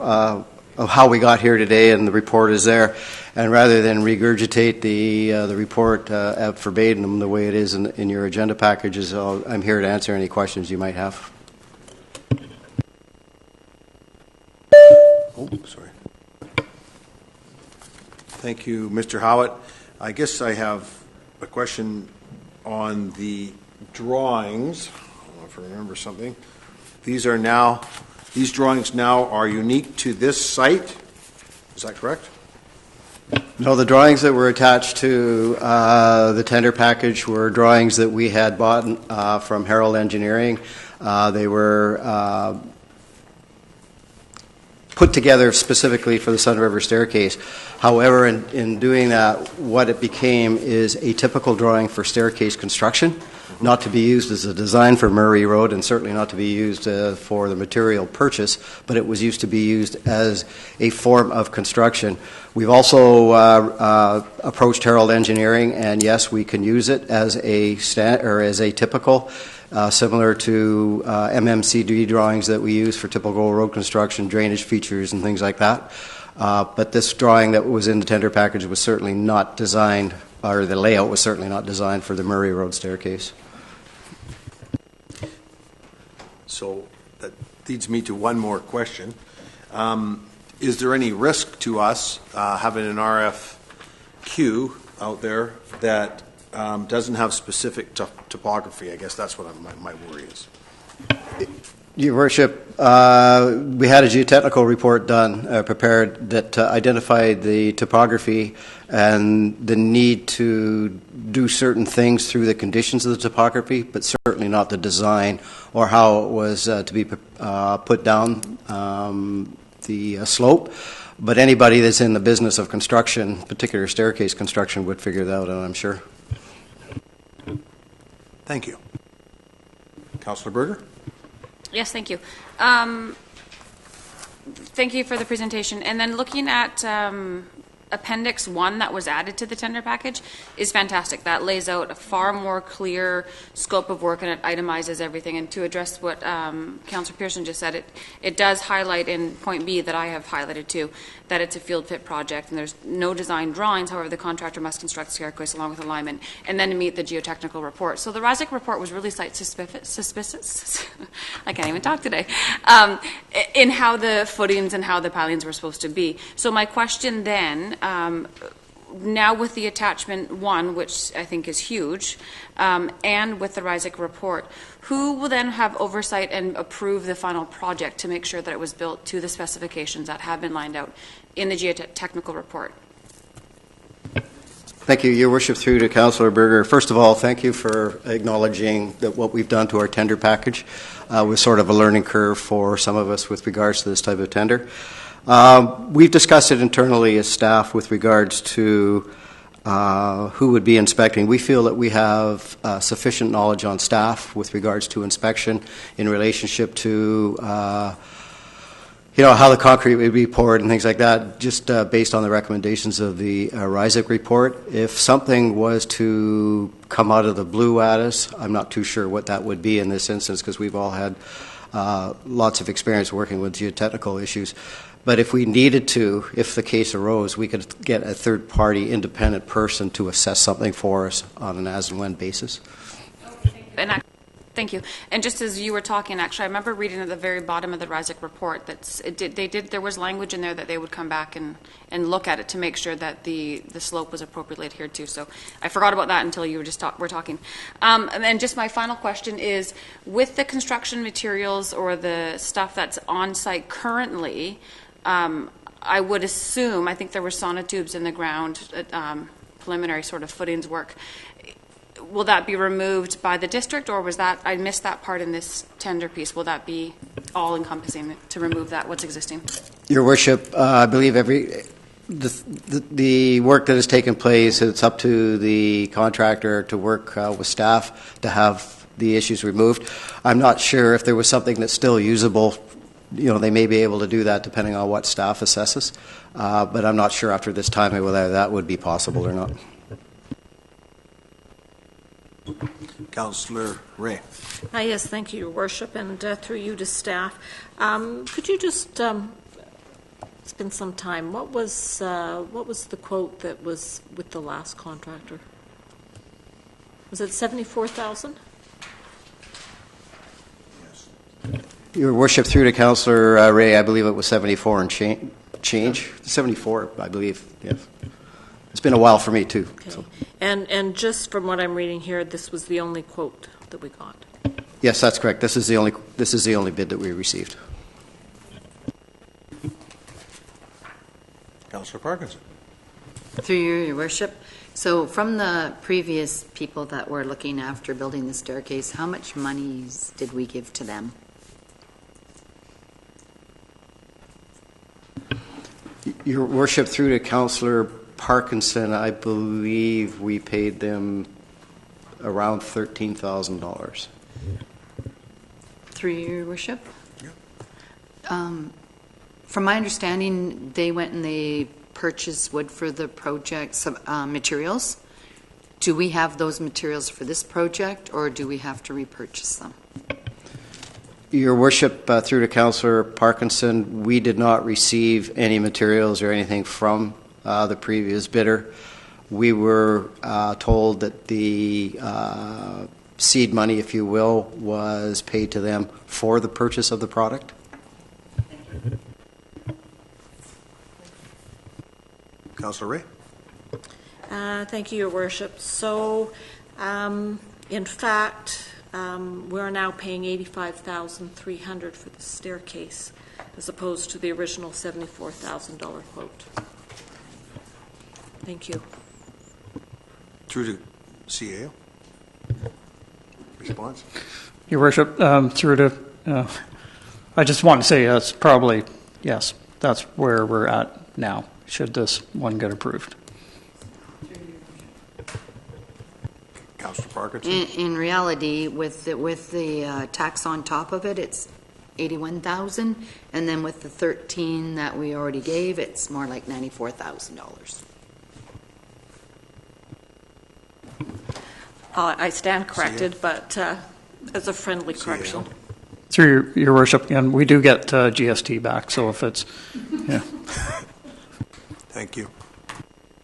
how we got here today, and the report is there. And rather than regurgitate the report ad verbatim the way it is in your agenda packages, I'm here to answer any questions you might have. Oh, sorry. Thank you, Mr. Howitt. I guess I have a question on the drawings. I don't know if I remember something. These drawings now are unique to this site. Is that correct? No, the drawings that were attached to the tender package were drawings that we had bought from Herald Engineering. They were put together specifically for the Sun River staircase. However, in doing that, what it became is a typical drawing for staircase construction, not to be used as a design for Murray Road and certainly not to be used for the material purchase, but it was used to be used as a form of construction. We've also approached Herald Engineering, and yes, we can use it as a typical, similar to MMCD drawings that we use for typical road construction, drainage features, and things like that. But this drawing that was in the tender package was certainly not designed, or the layout was certainly not designed for the Murray Road staircase. So that leads me to one more question. Is there any risk to us having an RFQ out there that doesn't have specific topography? I guess that's what my worry is. Your Worship, we had a geotechnical report prepared that identified the topography and the need to do certain things through the conditions of the topography, but certainly not the design or how it was to be put down the slope. But anybody that's in the business of construction, particular staircase construction, would figure that out, I'm sure. Thank you. Councillor Berger? Yes, thank you. Thank you for the presentation. And then looking at Appendix 1 that was added to the tender package is fantastic. That lays out a far more clear scope of work and it itemizes everything. And to address what Councillor Pearson just said, it does highlight in point B that I have highlighted too, that it's a field fit project and there's no design drawings. However, the contractor must construct staircase along with alignment and then to meet the geotechnical report. So the RISEC report was really site suspicious. I can't even talk today. In how the footings and how the pilings were supposed to be. So my question then, now with the attachment 1, which I think is huge, and with the RISEC report, who will then have oversight and approve the final project to make sure that it was built to the specifications that have been lined out in the geotechnical report? Thank you, Your Worship, through to Councillor Berger. First of all, thank you for acknowledging that what we've done to our tender package was sort of a learning curve for some of us with regards to this type of tender. We've discussed it internally as staff with regards to who would be inspecting. We feel that we have sufficient knowledge on staff with regards to inspection in relationship to how the concrete would be poured and things like that, just based on the recommendations of the RISEC report. If something was to come out of the blue at us, I'm not too sure what that would be in this instance because we've all had lots of experience working with geotechnical issues. But if we needed to, if the case arose, we could get a third-party independent person to assess something for us on an as-and-when basis. Thank you. And just as you were talking, actually, I remember reading at the very bottom of the RISIC report that there was language in there that they would come back and look at it to make sure that the slope was appropriately adhered to. So I forgot about that until you were talking. And then just my final question is, with the construction materials or the stuff that's on site currently, I would assume, I think there were sonotubes in the ground, preliminary sort of footings work. Will that be removed by the district, or was that, I missed that part in this tender piece, will that be all-encompassing to remove that, what's existing? Your Worship, I believe the work that has taken place, it's up to the contractor to work with staff to have the issues removed. I'm not sure if there was something that's still usable. They may be able to do that depending on what staff assesses, but I'm not sure after this time whether that would be possible or not. Councillor Ray. Yes, thank you, Your Worship, and through you to staff. Could you just spend some time? What was the quote that was with the last contractor? Was it $74,000? Yes. Your Worship, through to Councillor Ray, I believe it was 74 and change. 74, I believe. Yes. It's been a while for me too. Okay. So. And just from what I'm reading here, this was the only quote that we got. Yes, that's correct. This is the only bid that we received. Councillor Parkinson. Through you, Your Worship. So from the previous people that were looking after building the staircase, how much monies did we give to them? Your Worship, through to Councillor Parkinson, I believe we paid them around $13,000. Through you, Your Worship? Yeah. From my understanding, they went and they purchased wood for the project, some materials. Do we have those materials for this project, or do we have to repurchase them? Your Worship, through to Councillor Parkinson, we did not receive any materials or anything from the previous bidder. We were told that the seed money, if you will, was paid to them for the purchase of the product. Councillor Ray. Thank you, Your Worship. So, in fact, we're now paying $85,300 for the staircase, as opposed to the original $74,000 quote. Thank you. Through to CAO. Response. Your Worship, through to, I just want to say that's probably, yes, that's where we're at now, should this one get approved. Councillor Parkinson. In reality, with the tax on top of it, it's $81,000, and then with the 13 that we already gave, it's more like $94,000. I stand corrected, but as a friendly correction. Through your Worship, and we do get GST back, so if it's, yeah. Thank you.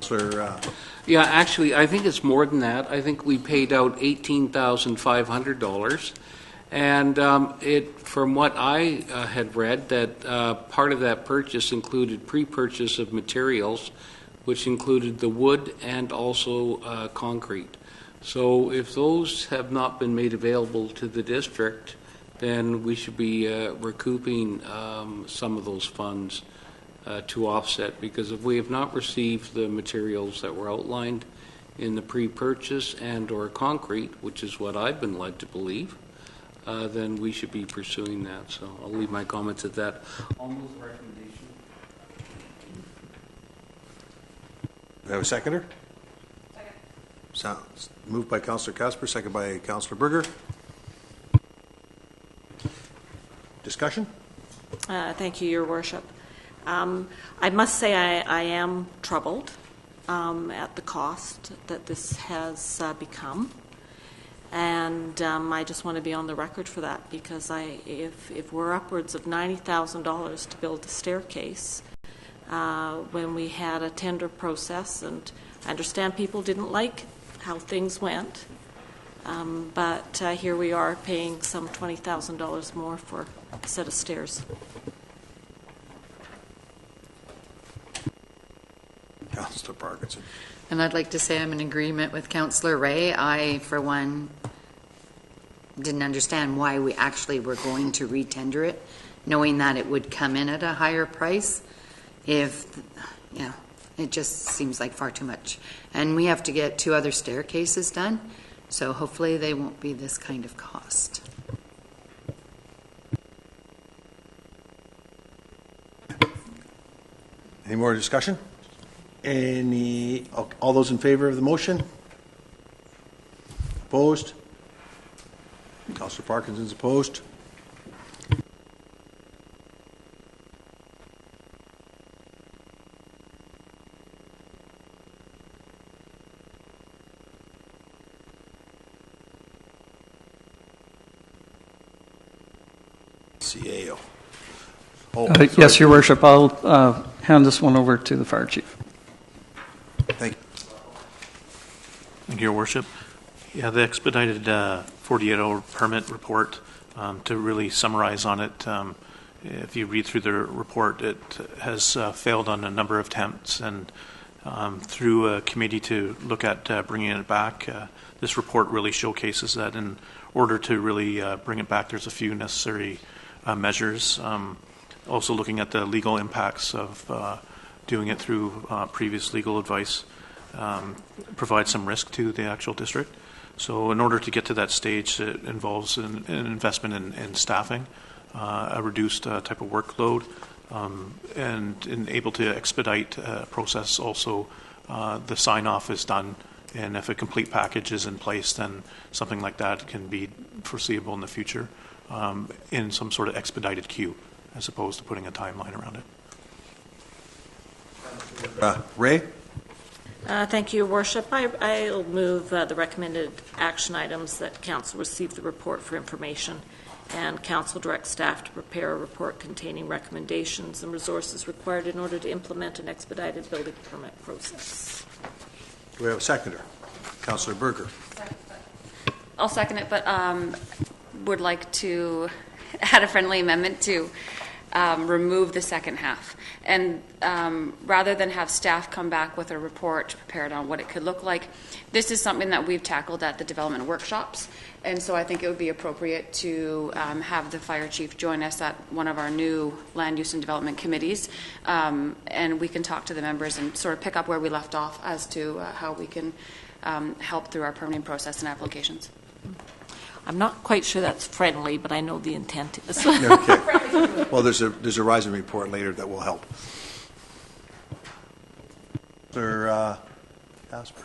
Councillor. Yeah, actually, I think it's more than that. I think we paid out $18,500, and from what I had read, that part of that purchase included pre-purchase of materials, which included the wood and also concrete. So if those have not been made available to the district, then we should be recouping some of those funds to offset, because if we have not received the materials that were outlined in the pre-purchase and or concrete, which is what I've been led to believe, then we should be pursuing that. So I'll leave my comments at that. I'll move the recommendation. Do we have a seconder? Second. Moved by Councillor Casper, second by Councillor Berger. Discussion? Thank you, Your Worship. I must say I am troubled at the cost that this has become. And I just want to be on the record for that, because if we're upwards of $90,000 to build a staircase, when we had a tender process, and I understand people didn't like how things went, but here we are paying some $20,000 more for a set of stairs. Councillor Parkinson. And I'd like to say I'm in agreement with Councillor Ray. I, for one, didn't understand why we actually were going to retender it, knowing that it would come in at a higher price. It just seems like far too much. And we have to get 2 other staircases done, so hopefully they won't be this kind of cost. Any more discussion? All those in favor of the motion? Opposed? Councillor Parkinson's opposed. CAO. Yes, Your Worship. I'll hand this one over to the fire chief. Thank you. Thank you, Your Worship. Yeah, the expedited 48-hour permit report, to really summarize on it, if you read through the report, it has failed on a number of attempts, and through a committee to look at bringing it back, this report really showcases that in order to really bring it back, there's a few necessary measures. Also looking at the legal impacts of doing it through previous legal advice provides some risk to the actual district. So in order to get to that stage, it involves an investment in staffing, a reduced type of workload, and in able to expedite process. Also, the sign-off is done, and if a complete package is in place, then something like that can be foreseeable in the future in some sort of expedited queue, as opposed to putting a timeline around it. Ray? Thank you, Your Worship. I'll move the recommended action items that Council receive the report for information, and Council direct staff to prepare a report containing recommendations and resources required in order to implement an expedited building permit process. Do we have a seconder? Councillor Berger. I'll second it, but would like to add a friendly amendment to remove the second half. And rather than have staff come back with a report prepared on what it could look like, this is something that we've tackled at the development workshops. And so I think it would be appropriate to have the fire chief join us at one of our new land use and development committees. And we can talk to the members and sort of pick up where we left off as to how we can help through our permitting process and applications. I'm not quite sure that's friendly, but I know the intent is. Okay. Well, there's a rising report later that will help. Sir Casper.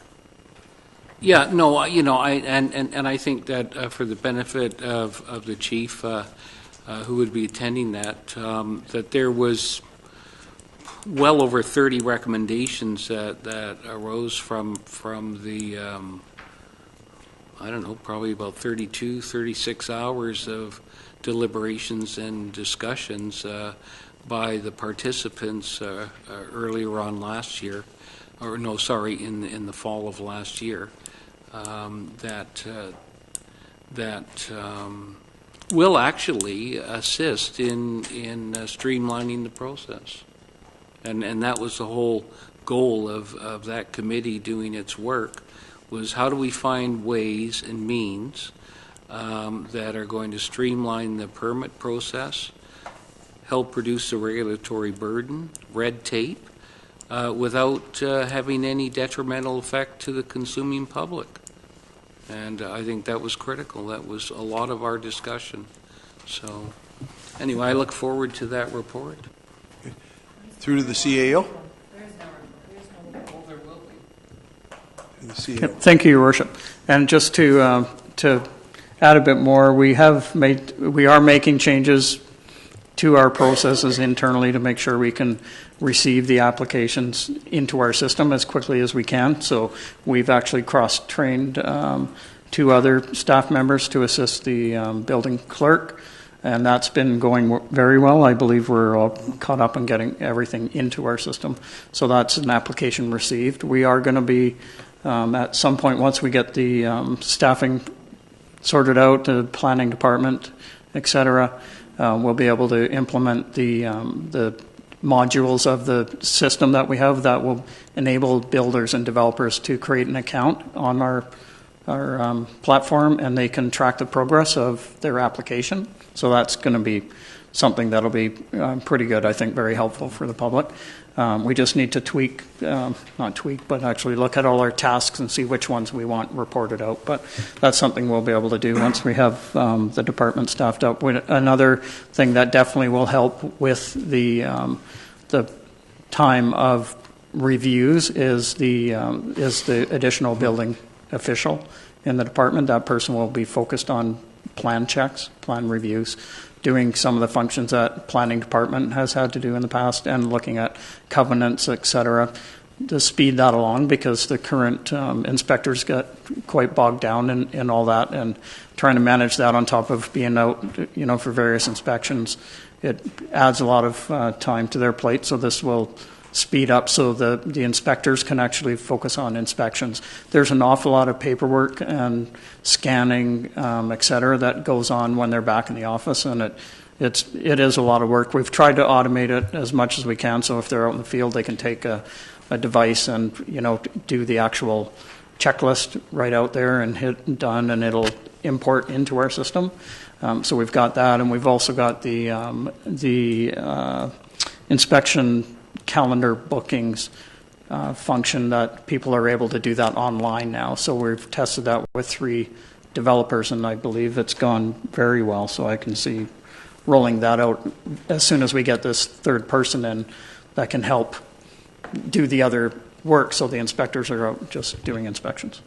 Yeah, no, I think that for the benefit of the chief who would be attending that, that there was well over 30 recommendations that arose from the I don't know, probably about 32, 36 hours of deliberations and discussions by the participants earlier on last year, or no, sorry, in the fall of last year, that will actually assist in streamlining the process. And that was the whole goal of that committee doing its work, was how do we find ways and means that are going to streamline the permit process, help reduce the regulatory burden, red tape, without having any detrimental effect to the consuming public. And I think that was critical. That was a lot of our discussion. So anyway, I look forward to that report. Through to the CAO. Thank you, Your Worship. And just to add a bit more, we are making changes to our processes internally to make sure we can receive the applications into our system as quickly as we can. So we've actually cross-trained 2 other staff members to assist the building clerk, and that's been going very well. I believe we're all caught up on getting everything into our system. So that's an application received. We are going to be, at some point, once we get the staffing sorted out, the planning department, et cetera, we'll be able to implement the modules of the system that we have that will enable builders and developers to create an account on our platform, and they can track the progress of their application. So that's going to be something that'll be pretty good, I think, very helpful for the public. We just need to not tweak, but actually look at all our tasks and see which ones we want reported out. But that's something we'll be able to do once we have the department staffed up. Another thing that definitely will help with the time of reviews is the additional building official in the department. That person will be focused on plan checks, plan reviews, doing some of the functions that planning department has had to do in the past, and looking at covenants, et cetera, to speed that along, because the current inspectors get quite bogged down in all that, and trying to manage that on top of being out, for various inspections. It adds a lot of time to their plate, so this will speed up so the inspectors can actually focus on inspections. There's an awful lot of paperwork and scanning, et cetera, that goes on when they're back in the office, and it is a lot of work. We've tried to automate it as much as we can, so if they're out in the field, they can take a device and do the actual checklist right out there and hit done, and it'll import into our system. So we've got that, and we've also got the inspection calendar bookings function that people are able to do that online now. So we've tested that with 3 developers, and I believe it's gone very well. So I can see rolling that out as soon as we get this 3rd person in that can help do the other work, so the inspectors are out just doing inspections.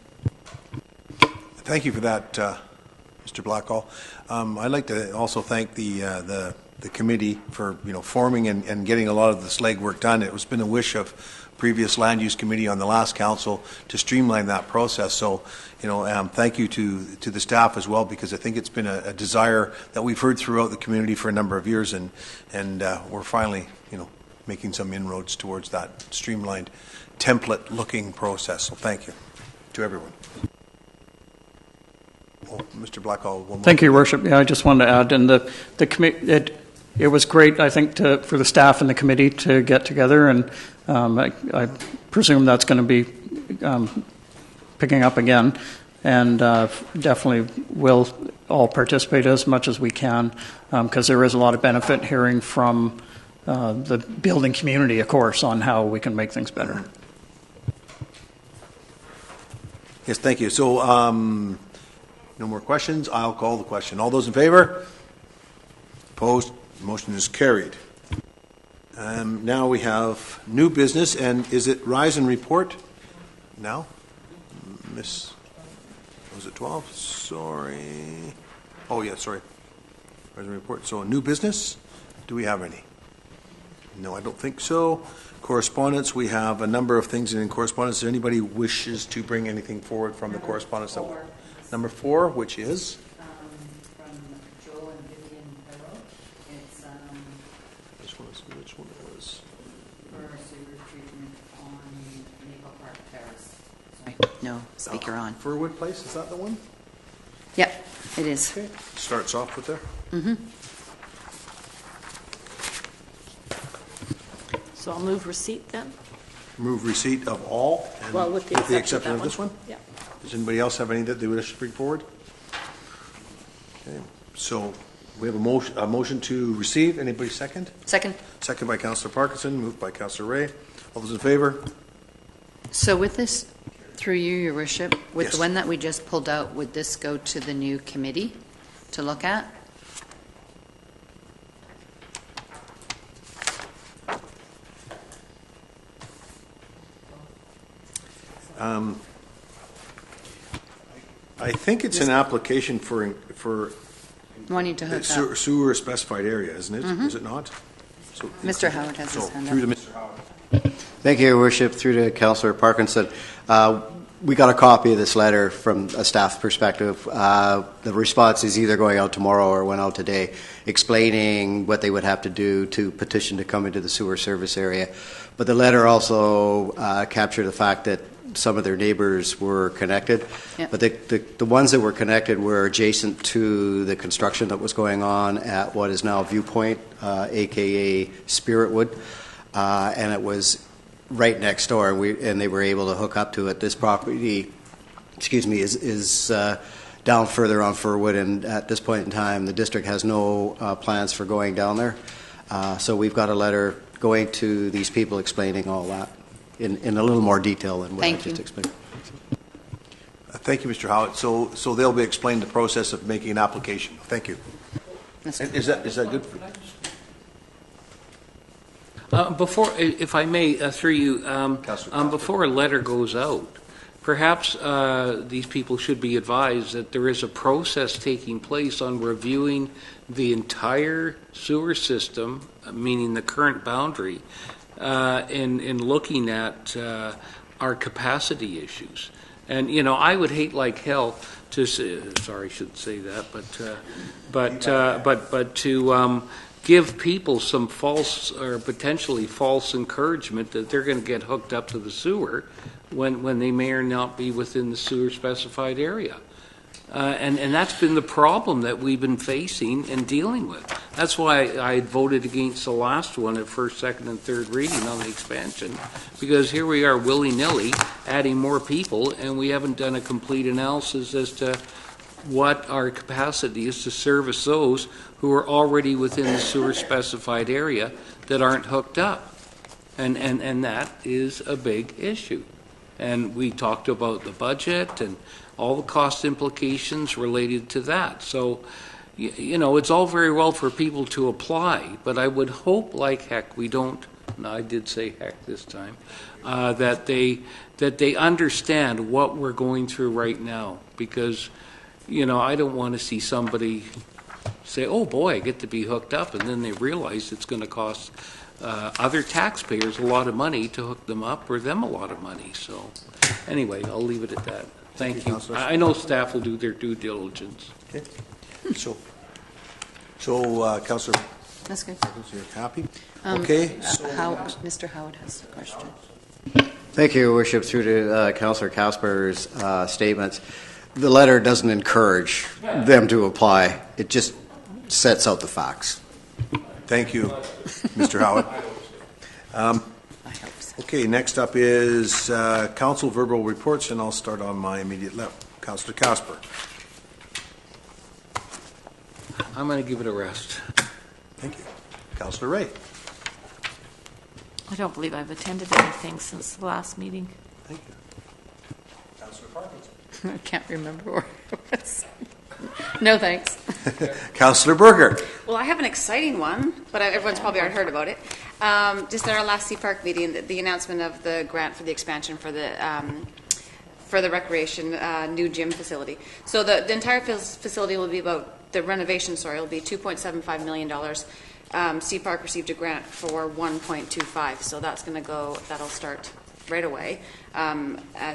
Thank you for that, Mr. Blackall. I'd like to also thank the committee for forming and getting a lot of this legwork done. It was been a wish of previous land use committee on the last council to streamline that process. So thank you to the staff as well, because I think it's been a desire that we've heard throughout the community for a number of years, and we're finally making some inroads towards that streamlined template looking process. So thank you to everyone. Mr. Blackall, one more. Thank you, Your Worship. Yeah, I just wanted to add, and the committee, it was great, I think, for the staff and the committee to get together, and I presume that's going to be picking up again, and definitely will all participate as much as we can, because there is a lot of benefit hearing from the building community, of course, on how we can make things better. Yes, thank you. So no more questions. I'll call the question. All those in favor? Opposed? The motion is carried. Now we have new business, and is it rise and report now? Was it 12? Sorry. Oh, yeah, sorry. Rise and report. So new business, do we have any? No, I don't think so. Correspondence, we have a number of things in correspondence. Does anybody wishes to bring anything forward from the correspondence? Number 4, which is? From Joel and Vivian Perot. It's Which one it was? for sewer treatment on Maple Park Terrace. Sorry. No, speaker on. Furwood Place, is that the one? Yep, it is. Okay. Starts off with there. Mm-hmm. So I'll move receipt then? Move receipt of all, and Well, with the exception of this one? Yeah. Does anybody else have any that they wish to bring forward? Okay. So we have a motion to receive. Anybody second? Second. Second by Councillor Parkinson, moved by Councillor Ray. All those in favor? So with this, through you, Your Worship, with Yes. the one that we just pulled out, would this go to the new committee to look at? I think it's an application for Wanting to hook up. sewer specified area, isn't it? Is it not? So, Mr. Howard has his hand through up. to Mr. Howard. Thank you, Your Worship. Through to Councillor Parkinson. we got a copy of this letter from a staff perspective. The response is either going out tomorrow or went out today, explaining what they would have to do to petition to come into the sewer service area. But the letter also captured the fact that some of their neighbors were connected. Yep. But the ones that were connected were adjacent to the construction that was going on at what is now Viewpoint, a.k.a. Spiritwood. And it was right next door, and they were able to hook up to it. This property, is down further on Furwood, and at this point in time, the district has no plans for going down there. So we've got a letter going to these people explaining all that in a little more detail than what I just explained. Thank you, Mr. Howard. So they'll be explaining the process of making an application. Thank you. Is that good for you? Before, if I may, through you, before a letter goes out, perhaps these people should be advised that there is a process taking place on reviewing the entire sewer system, meaning the current boundary, in looking at our capacity issues. And, I would hate like hell to say, sorry, I shouldn't say that, but to give people some false or potentially false encouragement that they're going to get hooked up to the sewer when they may or not be within the sewer specified area. And that's been the problem that we've been facing and dealing with. That's why I voted against the last one at first, second, and third reading on the expansion, because here we are willy-nilly adding more people, and we haven't done a complete analysis as to what our capacity is to service those who are already within the sewer specified area that aren't hooked up. And that is a big issue. And we talked about the budget and all the cost implications related to that. So, it's all very well for people to apply, but I would hope like heck we don't, and I did say heck this time, that they understand what we're going through right now, because I don't want to see somebody say, oh boy, I get to be hooked up, and then they realize it's going to cost other taxpayers a lot of money to hook them up, or them a lot of money. So anyway, I'll leave it at that. Thank you. I know staff will do their due diligence. Okay. So Councillor, That's good. you're happy? Okay. Mr. Howard has a question. Thank you, Your Worship. Through to Councillor Casper's statements. The letter doesn't encourage them to apply. It just sets out the facts. Thank you, Mr. Howard. Okay, next up is council verbal reports, and I'll start on my immediate left. Councillor Casper. I'm going to give it a rest. Thank you. Councillor Ray. I don't believe I've attended anything since the last meeting. Thank you. Councillor Parkinson. I can't remember where it was. No, thanks. Councillor Berger. Well, I have an exciting one, but everyone's probably already heard about it. Just at our last C-Park meeting, the announcement of the grant for the expansion for the recreation new gym facility. So the entire facility will be the renovation, will be $2.75 million. C-Park received a grant for 1.25, so that'll start right away.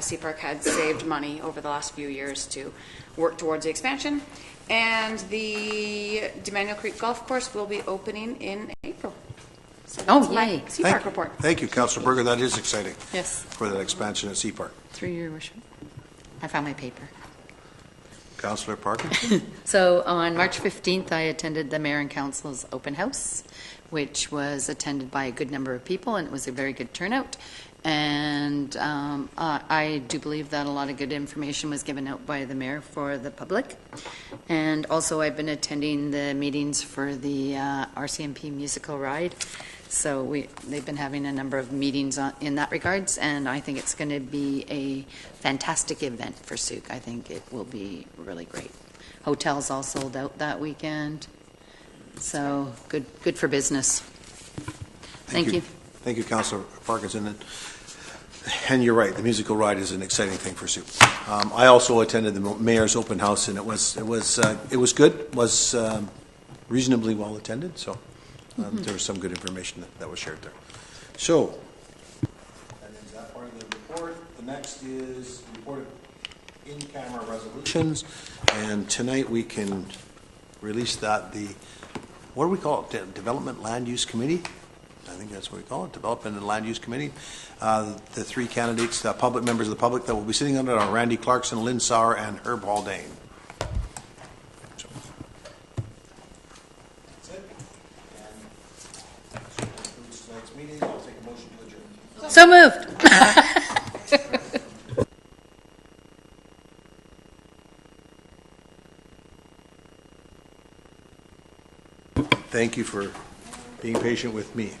C-Park had saved money over the last few years to work towards the expansion. And the Demanuel Creek Golf Course will be opening in April. So that's my C-Park report. Thank you, Councillor Berger. That is exciting. Yes. For that expansion at C-Park. Through your worship. I found my paper. Councillor Parkinson. So on March 15th, I attended the Mayor and Council's open house, which was attended by a good number of people, and it was a very good turnout. And I do believe that a lot of good information was given out by the mayor for the public. And also I've been attending the meetings for the RCMP musical ride. So they've been having a number of meetings in that regards, and I think it's going to be a fantastic event for Sooke. I think it will be really great. Hotels all sold out that weekend. So good for business. Thank you. Thank you, Councillor Parkinson. And you're right, the musical ride is an exciting thing for Sooke. I also attended the mayor's open house, and it was good. Was reasonably well attended. So there was some good information that was shared there. So that ends that part of the report. The next is reported in-camera resolutions, and tonight we can release that, what do we call it, Development Land Use Committee? I think that's what we call it, Development and Land Use Committee. The three candidates, public members of the public that will be sitting on it are Randy Clarkson, Lynn Sauer, and Herb Haldane. So, that's it. And that concludes tonight's meeting. I'll take a motion to adjourn. So moved. Thank you for being patient with me.